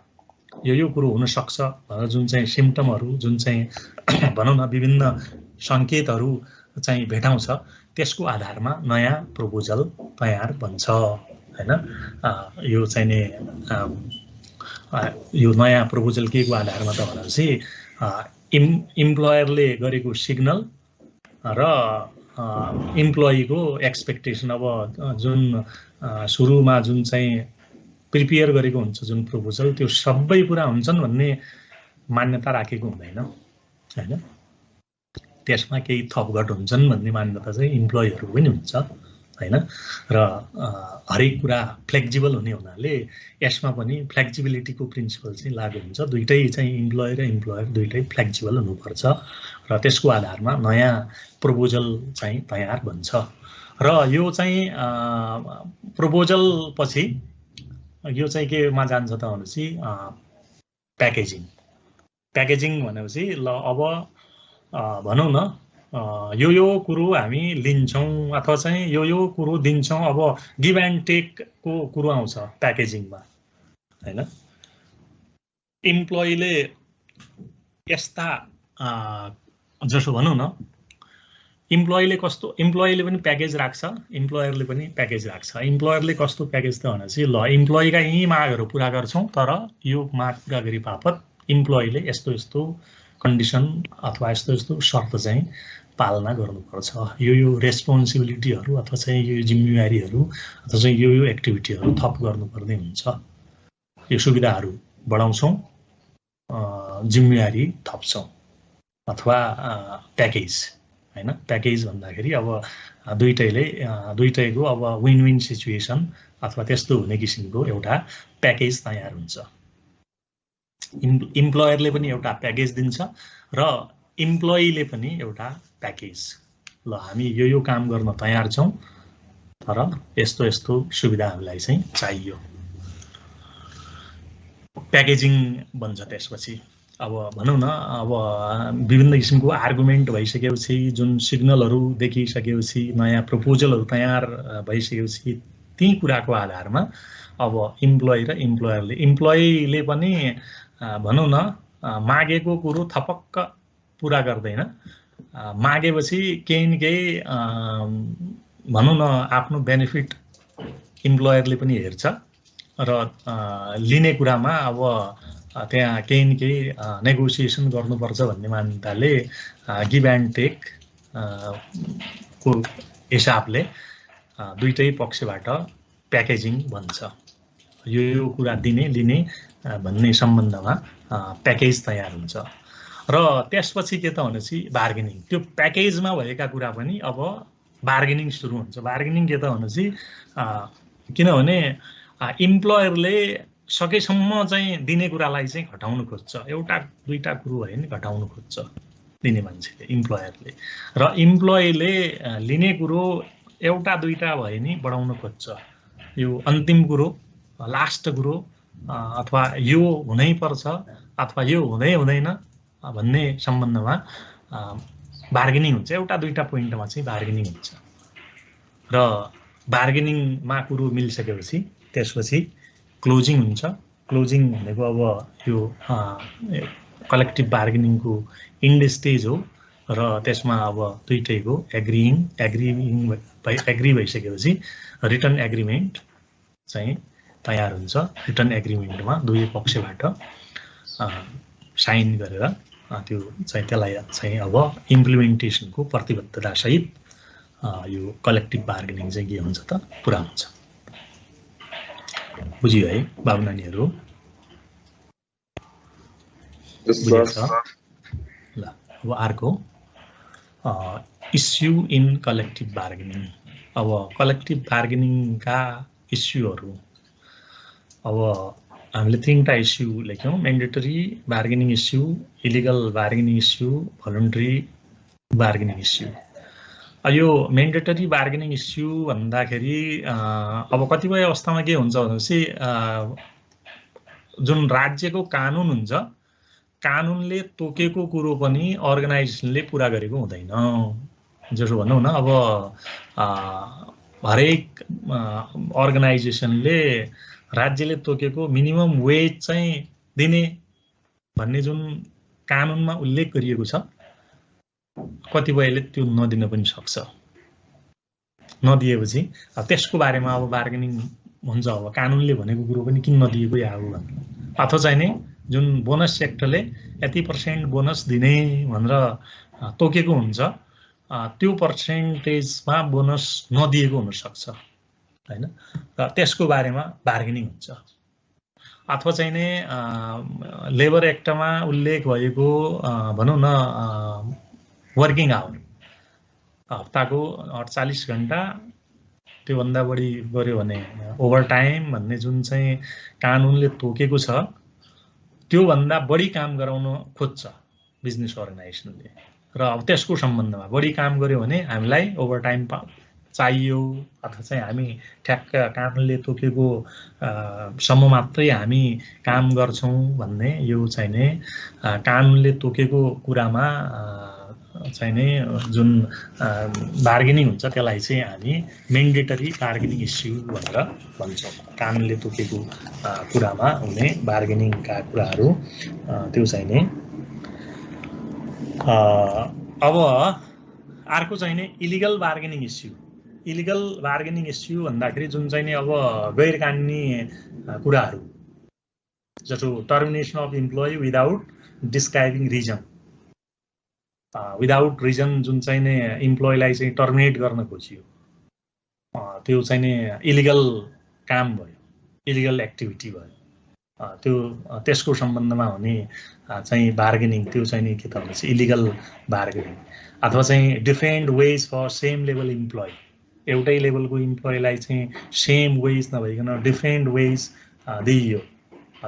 यो कुरो हुनसक्छ भनेर जुन चाहिँ सिम्पटमहरू, जुन चाहिँ भनौँ न विभिन्न सङ्केतहरू चाहिँ भेटाउँछ, त्यसको आधारमा नयाँ प्रपोजल तयार बन्छ हैन। यो चाहिँ नि यो नयाँ प्रपोजल के को आधारमा त भनेपछि इम्प्लोयरले गरेको सिग्नल र इम्प्लोइको एक्सपेक्टेसन। अब जुन सुरुमा जुन चाहिँ प्रिपेयर गरेको हुन्छ जुन प्रपोजल, त्यो सबै पुरा हुन्छन् भन्ने मान्यता राखेको हुँदैन हैन, त्यसमा केही थपघट हुन्छन् भन्ने मान्यता चाहिँ इम्प्लोइहरू पनि हुन्छ हैन। र हरेक कुरा फ्लेक्जिबल हुने हुनाले यसमा पनि फ्लेक्जिबिलिटीको प्रिन्सिपल चाहिँ लागू हुन्छ। दुईटै चाहिँ इम्प्लोइ र इम्प्लोयर दुईटै फ्लेक्जिबल हुनुपर्छ र त्यसको आधारमा नयाँ प्रपोजल चाहिँ तयार बन्छ। र यो चाहिँ प्रपोजल पछि यो चाहिँ केमा जान्छ त भनेपछि प्याकेजिङ। प्याकेजिङ भनेपछि ल अब भनौँ न यो कुरो हामी लिन्छौँ अथवा चाहिँ यो कुरो दिन्छौँ, अब गिभ एन्ड टेकको कुरो आउँछ प्याकेजिङमा हैन। इम्प्लोइले यस्ता जसो भनौँ न, इम्प्लोइले कस्तो, इम्प्लोइले पनि प्याकेज राख्छ, इम्प्लोयरले पनि प्याकेज राख्छ। इम्प्लोयरले कस्तो प्याकेज त भनेपछि ल इम्प्लोइका यी मागहरू पुरा गर्छौँ, तर यो माग पुरा गरी बापत इम्प्लोइले यस्तो यस्तो कन्डिसन अथवा यस्तो यस्तो शर्त चाहिँ पालना गर्नुपर्छ, यो रेस्पोन्सिबिलिटीहरू अथवा चाहिँ यो जिम्मेवारीहरू अथवा चाहिँ यो एक्टिभिटीहरू थप गर्नुपर्ने हुन्छ। यो सुविधाहरू बढाउँछौँ, जिम्मेवारी थप्छौँ अथवा प्याकेज हैन। प्याकेज भन्दाखेरि अब दुईटैको अब विन विन सिचुएसन अथवा त्यस्तो हुने किसिमको एउटा प्याकेज तयार हुन्छ। इम्प्लोयरले पनि एउटा प्याकेज दिन्छ र इम्प्लोइले पनि एउटा प्याकेज, ल हामी यो काम गर्न तयार छौँ, तर यस्तो यस्तो सुविधा हामीलाई चाहिँ चाहियो, प्याकेजिङ बन्छ त्यसपछि। अब भनौँ न अब विभिन्न किसिमको आर्गुमेन्ट भइसकेपछि जुन सिग्नलहरू देखिसकेपछि नयाँ प्रपोजलहरू तयार भइसकेपछि ती कुराको आधारमा अब इम्प्लोइ र इम्प्लोयीले पनि भनौँ न मागेको कुरो थपक्क पुरा गर्दैन, मागेपछि केही न केही भनौँ न आफ्नो बेनिफिट इम्प्लोयरले पनि हेर्छ र लिने कुरामा अब त्यहाँ केही न केही नेगोसिएसन गर्नुपर्छ भन्ने मान्यताले गिभ एन्ड टेक को हिसाबले दुईटै पक्षबाट प्याकेजिङ भन्छ। यो कुरा दिने लिने भन्ने सम्बन्धमा प्याकेज तयार हुन्छ र त्यसपछि के त भनेपछि बार्गेनिङ। त्यो प्याकेजमा भएका कुरा पनि अब बार्गेनिङ सुरु हुन्छ। बार्गेनिङ के त भनेपछि किनभने इम्प्लोयरले सकेसम्म चाहिँ दिने कुरालाई चाहिँ घटाउन खोज्छ, एउटा दुईटा कुरो भयो नि घटाउन खोज्छ दिने मान्छेले, इम्प्लोयरले, र इम्प्लोयीले लिने कुरो एउटा दुईटा भयो नि बढाउन खोज्छ। यो अन्तिम कुरो, लास्ट कुरो, अथवा यो हुनै पर्छ अथवा यो हुँदै हुँदैन भन्ने सम्बन्धमा बार्गेनिङ हुन्छ। एउटा दुईटा पोइन्टमा चाहिँ बार्गेनिङ हुन्छ र बार्गेनिङमा कुरो मिलिसकेपछि त्यसपछि क्लोजिङ हुन्छ। क्लोजिङ भनेको अब यो कलेक्टिभ बार्गेनिङको इन्ड स्टेज हो र त्यसमा अब दुईटैको एग्री भइसकेपछि रिटर्न एग्रिमेन्ट चाहिँ तयार हुन्छ। रिटर्न एग्रिमेन्टमा दुवै पक्षबाट साइन गरेर त्यो चाहिँ त्यसलाई चाहिँ अब इम्प्लिमेन्टेसनको प्रतिबद्धतासहित यो कलेक्टिभ बार्गेनिङ चाहिँ के हुन्छ त पुरा हुन्छ। बुझियो है बाबु नानीहरू? ल अब अर्को इस्यु इन कलेक्टिभ बार्गेनिङ। अब कलेक्टिभ बार्गेनिङका इस्युहरू अब हामीले तीनटा इस्यु लेख्यौँ, mandatory bargaining issue, illegal bargaining issue, voluntary bargaining issue. यो मेन्डेटरी बार्गेनिङ इस्यु भन्दाखेरि अब कतिपय अवस्थामा के हुन्छ भनेपछि जुन राज्यको कानुन हुन्छ, कानुनले तोकेको कुरो पनि अर्गनाइजेसनले पुरा गरेको हुँदैन। जसो भनौँ न अब हरेक अर्गनाइजेसनले राज्यले तोकेको मिनिमम वेज चाहिँ दिने भन्ने जुन कानुनमा उल्लेख गरिएको छ, कतिपयले त्यो नदिन पनि सक्छ। नदिएपछि त्यसको बारेमा अब बार्गेनिङ हुन्छ। अब कानुनले भनेको कुरो पनि किन नदिएको या हो भनेर, अथवा चाहिँ नि जुन बोनस सेक्टरले यति % बोनस दिने भनेर तोकेको हुन्छ, त्यो पर्सेन्टेजमा बोनस नदिएको हुनसक्छ हैन, र त्यसको बारेमा बार्गेनिङ हुन्छ। अथवा चाहिँ नि लेबर एक्टमा उल्लेख भएको भनौँ न वर्किङ आवर, हप्ताको 48 घण्टा त्योभन्दा बढी गर्यो भने ओभर टाइम भन्ने जुन चाहिँ कानुनले तोकेको छ, त्योभन्दा बढी काम गराउन खोज्छ बिजनेस अर्गनाइजेसनले। र अब त्यसको सम्बन्धमा बढी काम गर्यो भने हामीलाई ओभर टाइम चाहियो, अथवा चाहिँ हामी ठ्याक्क कानुनले तोकेको सम्म मात्रै हामी काम गर्छौँ भन्ने यो चाहिँ नि कानुनले तोकेको कुरामा चाहिँ नि जुन बार्गेनिङ हुन्छ त्यसलाई चाहिँ हामी मेन्डेटरी बार्गेनिङ इस्यु भनेर भन्छौँ। कानुनले तोकेको कुरामा हुने बार्गेनिङका कुराहरू त्यो चाहिँ नि। अब अर्को चाहिँ नि illegal bargaining issue. Illegal bargaining issue भन्दाखेरि जुन चाहिँ नि अब गैर कानुनी कुराहरू, जस्तो termination of employee without describing reason, without reason जुन चाहिँ नि इम्प्लोइलाई चाहिँ टर्मिनेट गर्न खोजियो, त्यो चाहिँ नि इलिगल काम भयो, इलिगल एक्टिभिटी भयो। त्यो त्यसको सम्बन्धमा हुने चाहिँ बार्गेनिङ त्यो चाहिँ नि के त भनेपछि इलिगल बार्गेनिङ। अथवा चाहिँ different wage for same level employee, एउटै लेभलको इम्प्लोइलाई चाहिँ सेम वेज नभइकन डिफरेन्ट वेज दिइयो,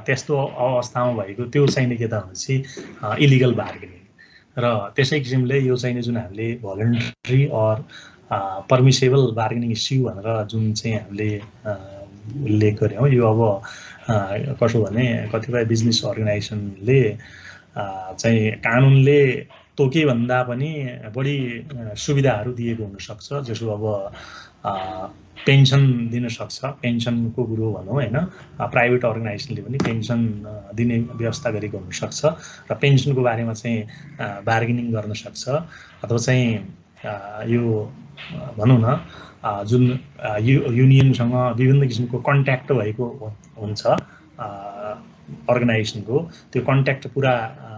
त्यस्तो अवस्थामा भएको त्यो चाहिँ नि के त भनेपछि इलिगल बार्गेनिङ। र त्यसै किसिमले यो चाहिँ नि जुन हामीले भलन्टरी अर पर्मिसेबल बार्गेनिङ इस्यु भनेर जुन चाहिँ हामीले उल्लेख गऱ्यौँ, यो अब कसो भने कतिपय बिजनेस अर्गनाइजेसनले चाहिँ कानुनले तोके भन्दा पनि बढी सुविधाहरू दिएको हुन सक्छ, जसो अब पेन्सन दिन सक्छ, पेन्सनको कुरो भनौँ हैन, प्राइभेट अर्गनाइजेसनले पनि पेन्सन दिने व्यवस्था गरेको हुन सक्छ र पेन्सनको बारेमा चाहिँ बार्गेनिङ गर्न सक्छ, अथवा चाहिँ यो भनौँ न जुन युनियनसँग विभिन्न किसिमको कन्ट्याक्ट भएको हुन्छ अर्गनाइजेसनको, त्यो कन्ट्याक्ट पुरा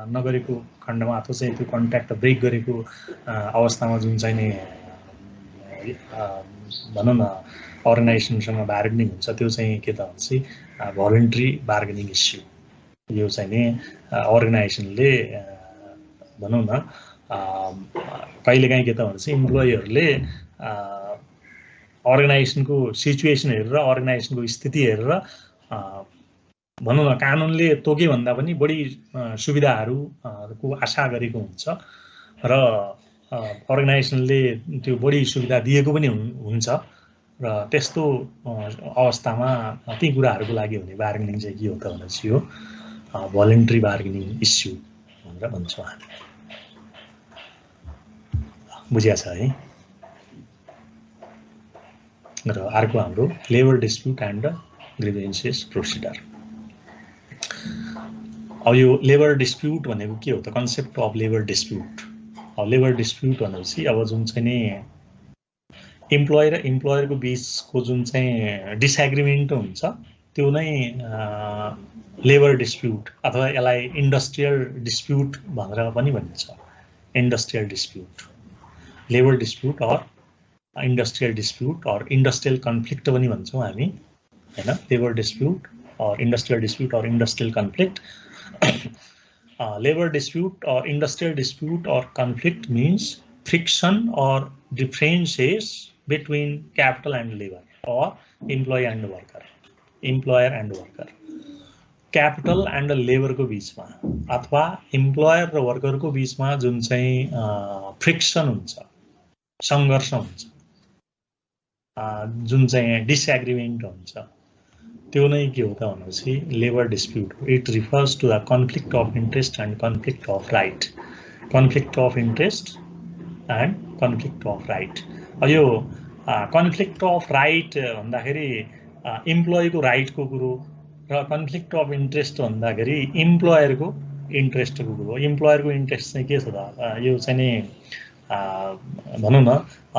नगरेको खण्डमा अथवा चाहिँ त्यो कन्ट्याक्ट ब्रेक गरेको अवस्थामा जुन चाहिँ नि भनौँ न अर्गनाइजेसनसँग बार्गेनिङ हुन्छ, त्यो चाहिँ के त भन्छ भोलन्ट्री बार्गेनिङ इस्यु। यो चाहिँ नि अर्गनाइजेसनले भनौँ न कहिलेकाहीँ के त भन्छ इम्प्लोइहरूले अर्गनाइजेसनको सिचुएसन हेरेर, अर्गनाइजेसनको स्थिति हेरेर भनौँ न कानुनले तोके भन्दा पनि बढी सुविधाहरूको आशा गरेको हुन्छ र अर्गनाइजेसनले त्यो बढी सुविधा दिएको पनि हुन्छ र त्यस्तो अवस्थामा ती कुराहरूको लागि हुने बार्गेनिङ चाहिँ के हो त भनेपछि यो भोलन्ट्री बार्गेनिङ इस्यु भनेर भन्छौँ हामी। बुझिया छ है? र अर्को हाम्रो labour dispute and grievances procedure. अब यो लेबर डिस्प्युट भनेको के हो त? Concept of labour dispute. अब लेबर डिस्प्युट भनेपछि अब जुन चाहिँ नि इम्प्लोयर र इम्प्लोयरको बिचको जुन चाहिँ डिसएग्रिमेन्ट हुन्छ त्यो नै लेबर डिस्प्युट अथवा यसलाई इन्डस्ट्रियल डिस्प्युट भनेर पनि भनिन्छ। Industrial dispute, labour dispute or industrial dispute or industrial conflict पनि भन्छौँ हामी हैन। Labour dispute or industrial dispute or industrial conflict. Labor dispute or industrial dispute or conflict means friction or differences between capital and labor or employee and worker, employer and worker, capital and labor को बीचमा अथवा employer र worker को बीचमा जुन चाहिँ friction हुन्छ, संघर्ष हुन्छ, जुन चाहिँ disagreement हुन्छ, त्यो नै के हो त भनेपछि labour dispute. It refers to the conflict of interest and conflict of right. Conflict of interest and conflict of right. यो कन्फ्लिक्ट अफ राइट भन्दाखेरि इम्प्लोयीको राइटको कुरो र कन्फ्लिक्ट अफ इन्ट्रेस्ट भन्दाखेरि इम्प्लोयरको इन्ट्रेस्टको कुरो। इम्प्लोयरको इन्ट्रेस्ट चाहिँ के छ त? यो चाहिँ नि भनौँ न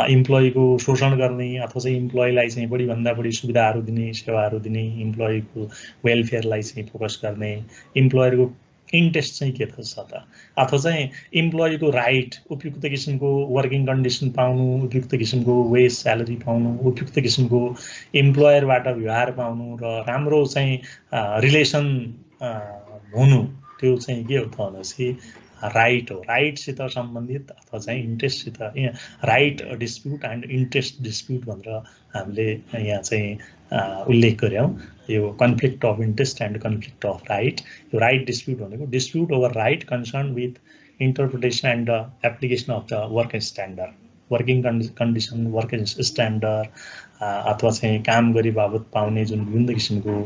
इम्प्लोयीको शोषण गर्ने अथवा चाहिँ इम्प्लोयीलाई चाहिँ बढीभन्दा बढी सुविधाहरू दिने, सेवाहरू दिने, इम्प्लोयीको वेलफेयरलाई चाहिँ फोकस गर्ने, इम्प्लोयरको इन्ट्रेस्ट चाहिँ के छ त? अथवा चाहिँ इम्प्लोयीको राइट, उपयुक्त किसिमको वर्किङ कन्डिसन पाउनु, उपयुक्त किसिमको वेज स्यालेरी पाउनु, उपयुक्त किसिमको इम्प्लोयरबाट व्यवहार पाउनु र राम्रो चाहिँ रिलेसन हुनु, त्यो चाहिँ के हो त भनेपछि राइट हो। राइटसित सम्बन्धित अथवा चाहिँ इन्ट्रेस्टसित, right dispute and interest dispute भनेर हामीले यहाँ चाहिँ उल्लेख गर्यौँ। यो conflict of interest and conflict of right. यो राइट डिस्प्युट भनेको dispute over right concern with interpretation and the application of the work standard, working condition, work standard अथवा चाहिँ काम गरी बाबत पाउने जुन विभिन्न किसिमको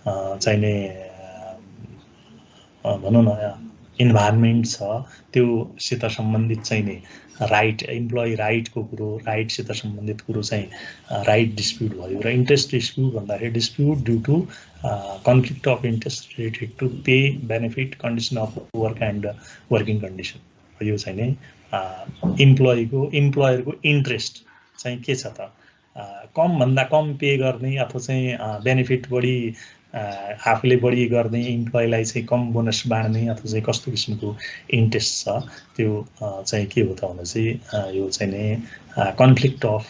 चाहिने भनौँ न इन्भाइरोमेन्ट छ, त्योसित सम्बन्धित चाहिँ नि राइट, इम्प्लोइ राइटको कुरो, राइटसित सम्बन्धित कुरो चाहिँ राइट डिस्प्युट भयो। र इन्ट्रेस्ट डिस्प्युट भन्दाखेरि dispute due to conflict of interest related to pay, benefit, condition of work and working condition. यो चाहिँ नि इम्प्लोयरको इन्ट्रेस्ट चाहिँ के छ त? कमभन्दा कम पे गर्ने अथवा चाहिँ बेनिफिट बढी आफूले बढी गर्ने, इम्प्लोइलाई चाहिँ कम बोनस बाँड्ने अथवा चाहिँ कस्तो किसिमको इन्ट्रेस्ट छ, त्यो चाहिँ के हो त भनेपछि यो चाहिँ नि कन्फ्लिक्ट अफ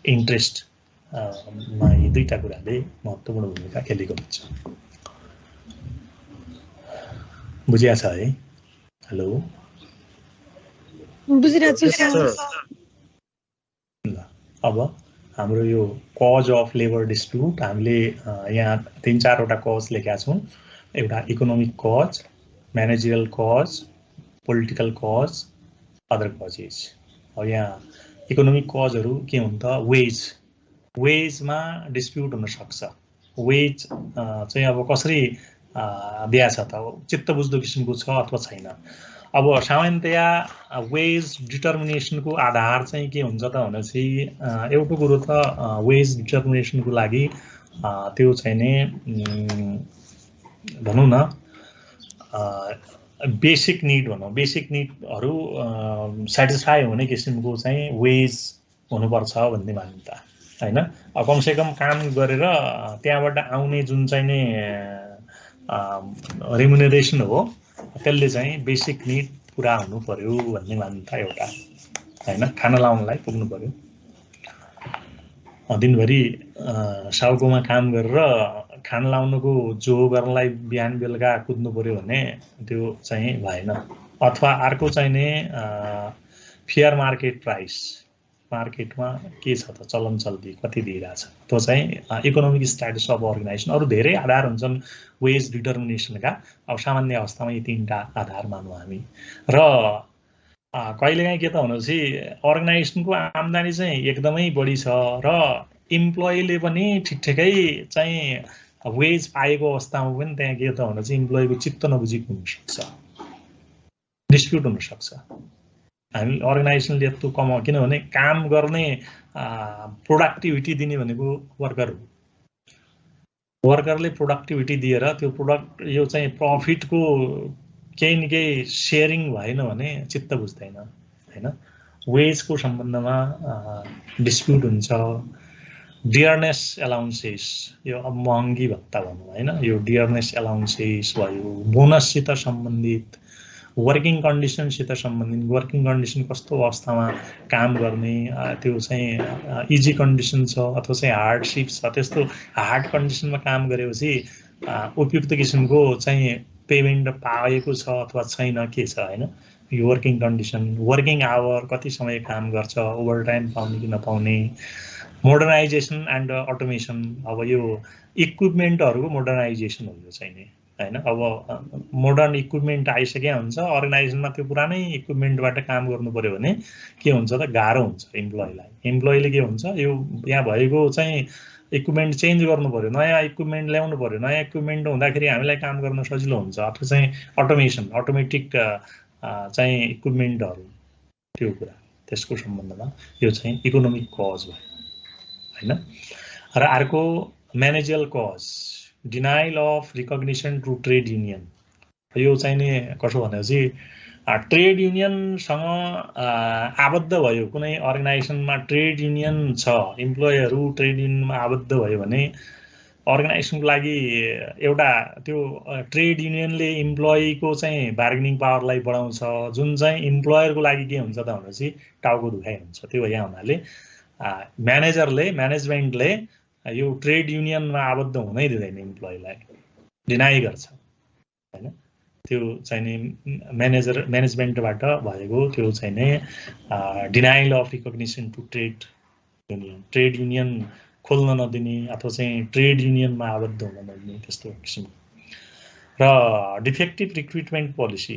इन्ट्रेस्टमा यी दुईटा कुराले महत्त्वपूर्ण भूमिका खेलेको हुन्छ। बुझिया छ है? हेलो, बुझिरहेछु सर। ल अब हाम्रो यो कज अफ लेबर डिस्प्युट हामीले यहाँ 3-4वटा कज लेखेका छौँ। एउटा economic cause, managerial cause, political cause, other causes. अब यहाँ इकोनोमिक कजहरू के हुन् त? वेजमा डिस्प्युट हुन सक्छ। वेज चाहिँ अब कसरी दिया छ त चित्त बुझ्दो किसिमको छ अथवा छैन। अब सामान्यतया वेज डिटर्मिनेसनको आधार चाहिँ के हुन्छ त भनेपछि एउटा कुरो त वेज डिटर्मिनेसनको लागि त्यो चाहिँ नि भनौँ न बेसिक निड भनौँ, बेसिक निडहरू सेटिस्फाई हुने किसिमको चाहिँ वेज हुनुपर्छ भन्ने मान्यता हैन। कमसेकम काम गरेर त्यहाँबाट आउने जुन चाहिँ नि रेमुनरेसन हो त्यसले चाहिँ बेसिक निड पुरा हुनु पर्यो भन्ने मान्यता एउटा हैन। खाना लाउनलाई पुग्नु पर्यो। दिनभरि साउकोमा काम गरेर खाना लाउनुको जो गर्नलाई बिहान बेलुका कुद्नु पर्यो भने त्यो चाहिँ भएन। अथवा अर्को चाहिँ नि फेयर मार्केट प्राइस, मार्केटमा के छ त चलन चल्ती कति दिइरहेछ त्यो चाहिँ इकोनोमिक स्ट्याटस अफ अर्गनाइजेसन। अरू धेरै आधार हुन्छन् वेज डिटर्मिनेसनका। अब सामान्य अवस्थामा यी तीनटा आधार मानौँ हामी। र कहिलेकाहीँ के त भनेपछि अर्गनाइजेसनको आम्दानी चाहिँ एकदमै बढी छ र इम्प्लोइले पनि ठिकठिकै चाहिँ वेज पाएको अवस्थामा पनि त्यहाँ के त भनेपछि इम्प्लोइको चित्त नबुझेको हुनसक्छ, डिस्प्युट हुनसक्छ। हामी अर्गनाइजेसनले यत्रो कमाउ, किनभने काम गर्ने प्रोडक्टिभिटी दिने भनेको वर्कर हो। वर्करले प्रोडक्टिभिटी दिएर त्यो प्रोडक्ट यो चाहिँ प्रफिटको केही न केही सेयरिङ भएन भने चित्त बुझ्दैन हैन। वेजको सम्बन्धमा डिस्प्युट हुन्छ। डियरनेस एलाउन्सेस, यो अब महँगी भत्ता भनौँ हैन, यो डियरनेस एलाउन्सेस भयो, बोनससित सम्बन्धित, वर्किङ कन्डिसनसित सम्बन्धित, वर्किङ कन्डिसन कस्तो अवस्थामा काम गर्ने, त्यो चाहिँ इजी कन्डिसन छ अथवा चाहिँ हार्डसिप छ, त्यस्तो हार्ड कन्डिसनमा काम गरेपछि उपयुक्त किसिमको चाहिँ पेमेन्ट पाएको छ अथवा छैन के छ हैन। यो वर्किङ कन्डिसन, वर्किङ आवर, कति समय काम गर्छ, ओभरटाइम पाउने कि नपाउने, मोडर्नाइजेसन एन्ड अटोमेसन। अब यो इक्विपमेन्टहरूको मोडर्नाइजेसन हो यो चाहिँ नि हैन। अब मोडर्न इक्विपमेन्ट आइसकेको हुन्छ अर्गनाइजेसनमा, त्यो पुरानै इक्विपमेन्टबाट काम गर्नु पर्यो भने के हुन्छ त गाह्रो हुन्छ इम्प्लोइलाई। इम्प्लोइले के हुन्छ यो यहाँ भएको चाहिँ इक्विपमेन्ट चेन्ज गर्नु पर्यो, नयाँ इक्विपमेन्ट ल्याउनु पर्यो। नयाँ इक्विपमेन्ट हुँदाखेरि हामीलाई काम गर्न सजिलो हुन्छ। अथवा चाहिँ अटोमेसन, अटोमेटिक चाहिँ इक्विपमेन्टहरू, त्यो कुरा त्यसको सम्बन्धमा यो चाहिँ इकोनोमिक कज भयो हैन। र अर्को managerial cause, denial of recognition to trade union. यो चाहिँ नि कसो भनेपछि ट्रेड युनियनसँग आबद्ध भयो, कुनै अर्गनाइजेसनमा ट्रेड युनियन छ, इम्प्लोइहरू ट्रेड युनियनमा आबद्ध भयो भने अर्गनाइजेसनको लागि एउटा त्यो ट्रेड युनियनले इम्प्लोइको चाहिँ बार्गेनिङ पावरलाई बढाउँछ, जुन चाहिँ इम्प्लोयरको लागि के हुन्छ त भनेपछि टाउको दुखाइ हुन्छ। त्यो भए हुनाले म्यानेजमेन्टले यो ट्रेड युनियनमा आबद्ध हुनै दिँदैन, इम्प्लोइलाई डिनाइ गर्छ हैन। त्यो चाहिँ नि म्यानेजमेन्टबाट भएको त्यो चाहिँ नि denial of recognition to trade union, trade union खोल्न नदिने अथवा चाहिँ ट्रेड युनियनमा आबद्ध हुन नदिने, त्यस्तो किसिमको। र डिफेक्टिभ रिक्रुटमेन्ट पोलिसी,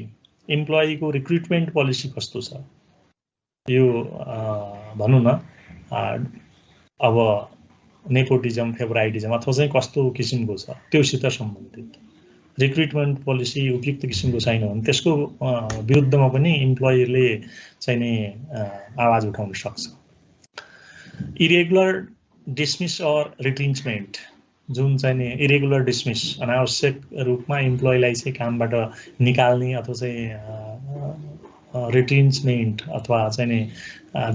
इम्प्लोइको रिक्रुटमेन्ट पोलिसी कस्तो छ यो भनौँ न। अब नेपोटिजम, फेभराइटिजम अथवा चाहिँ कस्तो किसिमको छ त्योसित सम्बन्धित रिक्रुटमेन्ट पोलिसी उपयुक्त किसिमको छैन भने त्यसको विरुद्धमा पनि इम्प्लोइले चाहिँ नि आवाज उठाउन सक्छ। इरेगुलर डिसमिस अर रिट्रेन्चमेन्ट, जुन चाहिँ नि इरेगुलर डिसमिस, अनावश्यक रूपमा इम्प्लोइलाई चाहिँ कामबाट निकाल्ने अथवा चाहिँ रिट्रेन्चमेन्ट अथवा चाहिँ नि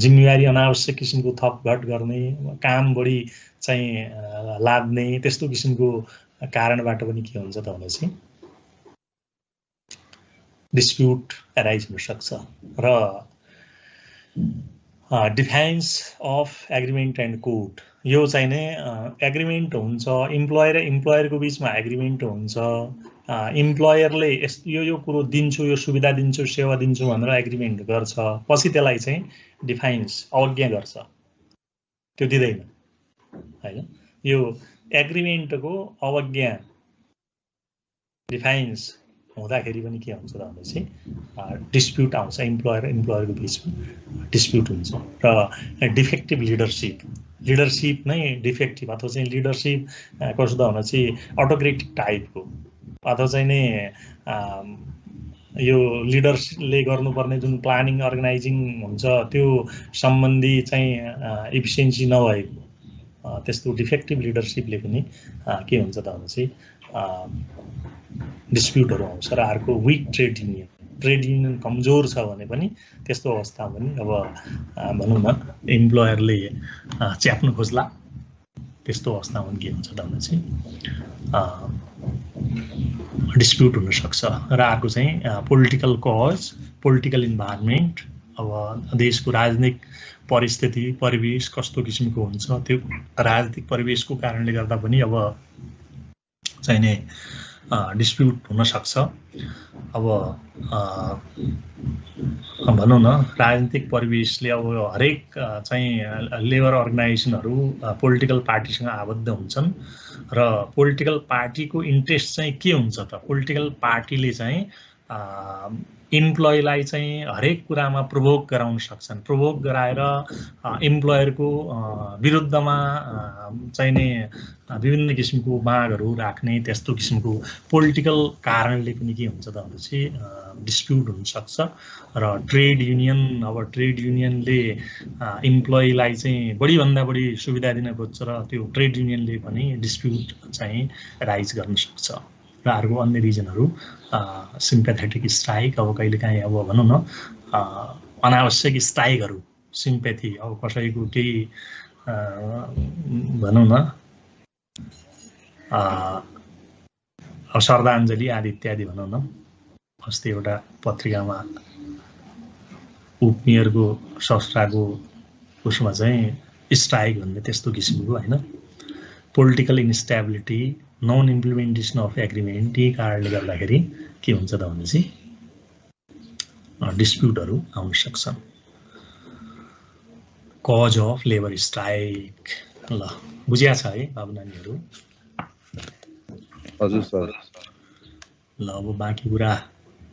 जिम्मेवारी अनावश्यक किसिमको थपघट गर्ने, काम बढी चाहिँ लाद्ने, त्यस्तो किसिमको कारणबाट पनि के हुन्छ त भनेपछि डिस्प्युट एराइज हुन सक्छ। र defence of agreement and code, यो चाहिँ नै एग्रिमेन्ट हुन्छ, इम्प्लोयर र इम्प्लोयरको बिचमा एग्रिमेन्ट हुन्छ। इम्प्लोयरले यो कुरो दिन्छु, यो सुविधा दिन्छु, सेवा दिन्छु भनेर एग्रिमेन्ट गर्छ, पछि त्यसलाई चाहिँ डिफाइन्स अवज्ञा गर्छ, त्यो दिँदैन हैन। यो एग्रिमेन्टको अवज्ञा डिफाइन्स हुँदाखेरि पनि के हुन्छ त भनेपछि डिस्प्युट आउँछ, इम्प्लोयरको बिचमा डिस्प्युट हुन्छ। र डिफेक्टिभ लिडरसिप नै डिफेक्टिभ अथवा चाहिँ लिडरसिप कस्तो त भनेपछि अटोक्रेटिक टाइपको अथवा चाहिँ नि यो लिडरले गर्नुपर्ने जुन प्लानिङ अर्गनाइजिङ हुन्छ त्यो सम्बन्धी चाहिँ इफिसियन्सी नभएको त्यस्तो डिफेक्टिभ लिडरसिपले पनि के हुन्छ त भनेपछि डिस्प्युटहरू आउँछ र अर्को विक ट्रेड युनियन कमजोर छ भने पनि त्यस्तो अवस्थामा पनि अब भनौँ न इम्प्लोयरले च्याप्नु खोज्ला त्यस्तो अवस्थामा के हुन्छ त भनेपछि डिस्प्युट हुन सक्छ र अर्को चाहिँ पोलिटिकल कज पोलिटिकल इन्भाइरोमेन्ट अब देशको राजनीतिक परिस्थिति परिवेश कस्तो किसिमको हुन्छ त्यो राजनीतिक परिवेशको कारणले गर्दा पनि अब चाहिँ नि डिस्प्युट हुन सक्छ अब भनौँ न राजनीतिक परिवेशले अब हरेक चाहिँ लेबर अर्गनाइजेसनहरू पोलिटिकल पार्टीसँग आबद्ध हुन्छन् र पोलिटिकल पार्टीको इन्ट्रेस्ट चाहिँ के हुन्छ त पोलिटिकल पार्टीले चाहिँ इम्प्लोइलाई चाहिँ हरेक कुरामा प्रोभोक गराउन सक्छन् प्रोभोक गराएर इम्प्लोयरको विरुद्धमा चाहिँ नि विभिन्न किसिमको मागहरू राख्ने त्यस्तो किसिमको पोलिटिकल कारणले पनि के हुन्छ त भनेपछि डिस्प्युट हुनसक्छ र ट्रेड युनियनले इम्प्लोइलाई चाहिँ बढीभन्दा बढी सुविधा दिन खोज्छ र त्यो ट्रेड युनियनले पनि डिस्प्युट चाहिँ राइज गर्न सक्छ र अर्को अन्य रिजनहरू सिम्पेथेटिक स्ट्राइक अब कहिलेकाहीँ अब भनौँ न अनावश्यक स्ट्राइकहरू सिम्पेथी अब कसैको केही भनौँ न श्रद्धाञ्जली आदि इत्यादि भनौँ न अस्ति एउटा पत्रिकामा उपमेयरको सस्राको उसमा चाहिँ स्ट्राइक भन्ने त्यस्तो किसिमको होइन political instability non implementation of agreement यही कारणले गर्दाखेरि के हुन्छ त भनेपछि डिस्प्युटहरू आउन सक्छन् कज अफ लेबर स्ट्राइक ल बुझिया छ है बाबु नानीहरू हजुर सर ल अब बाँकी कुरा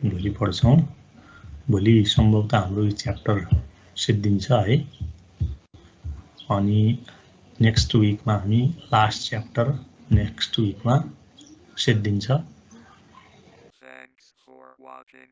भोलि पढ्छौँ भोलि सम्भवतः हाम्रो यो च्याप्टर सिद्धिन्छ है अनि नेक्स्ट विकमा हामी लास्ट च्याप्टर नेक्स्ट विकमा सिद्धिन्छ Thanks for watching.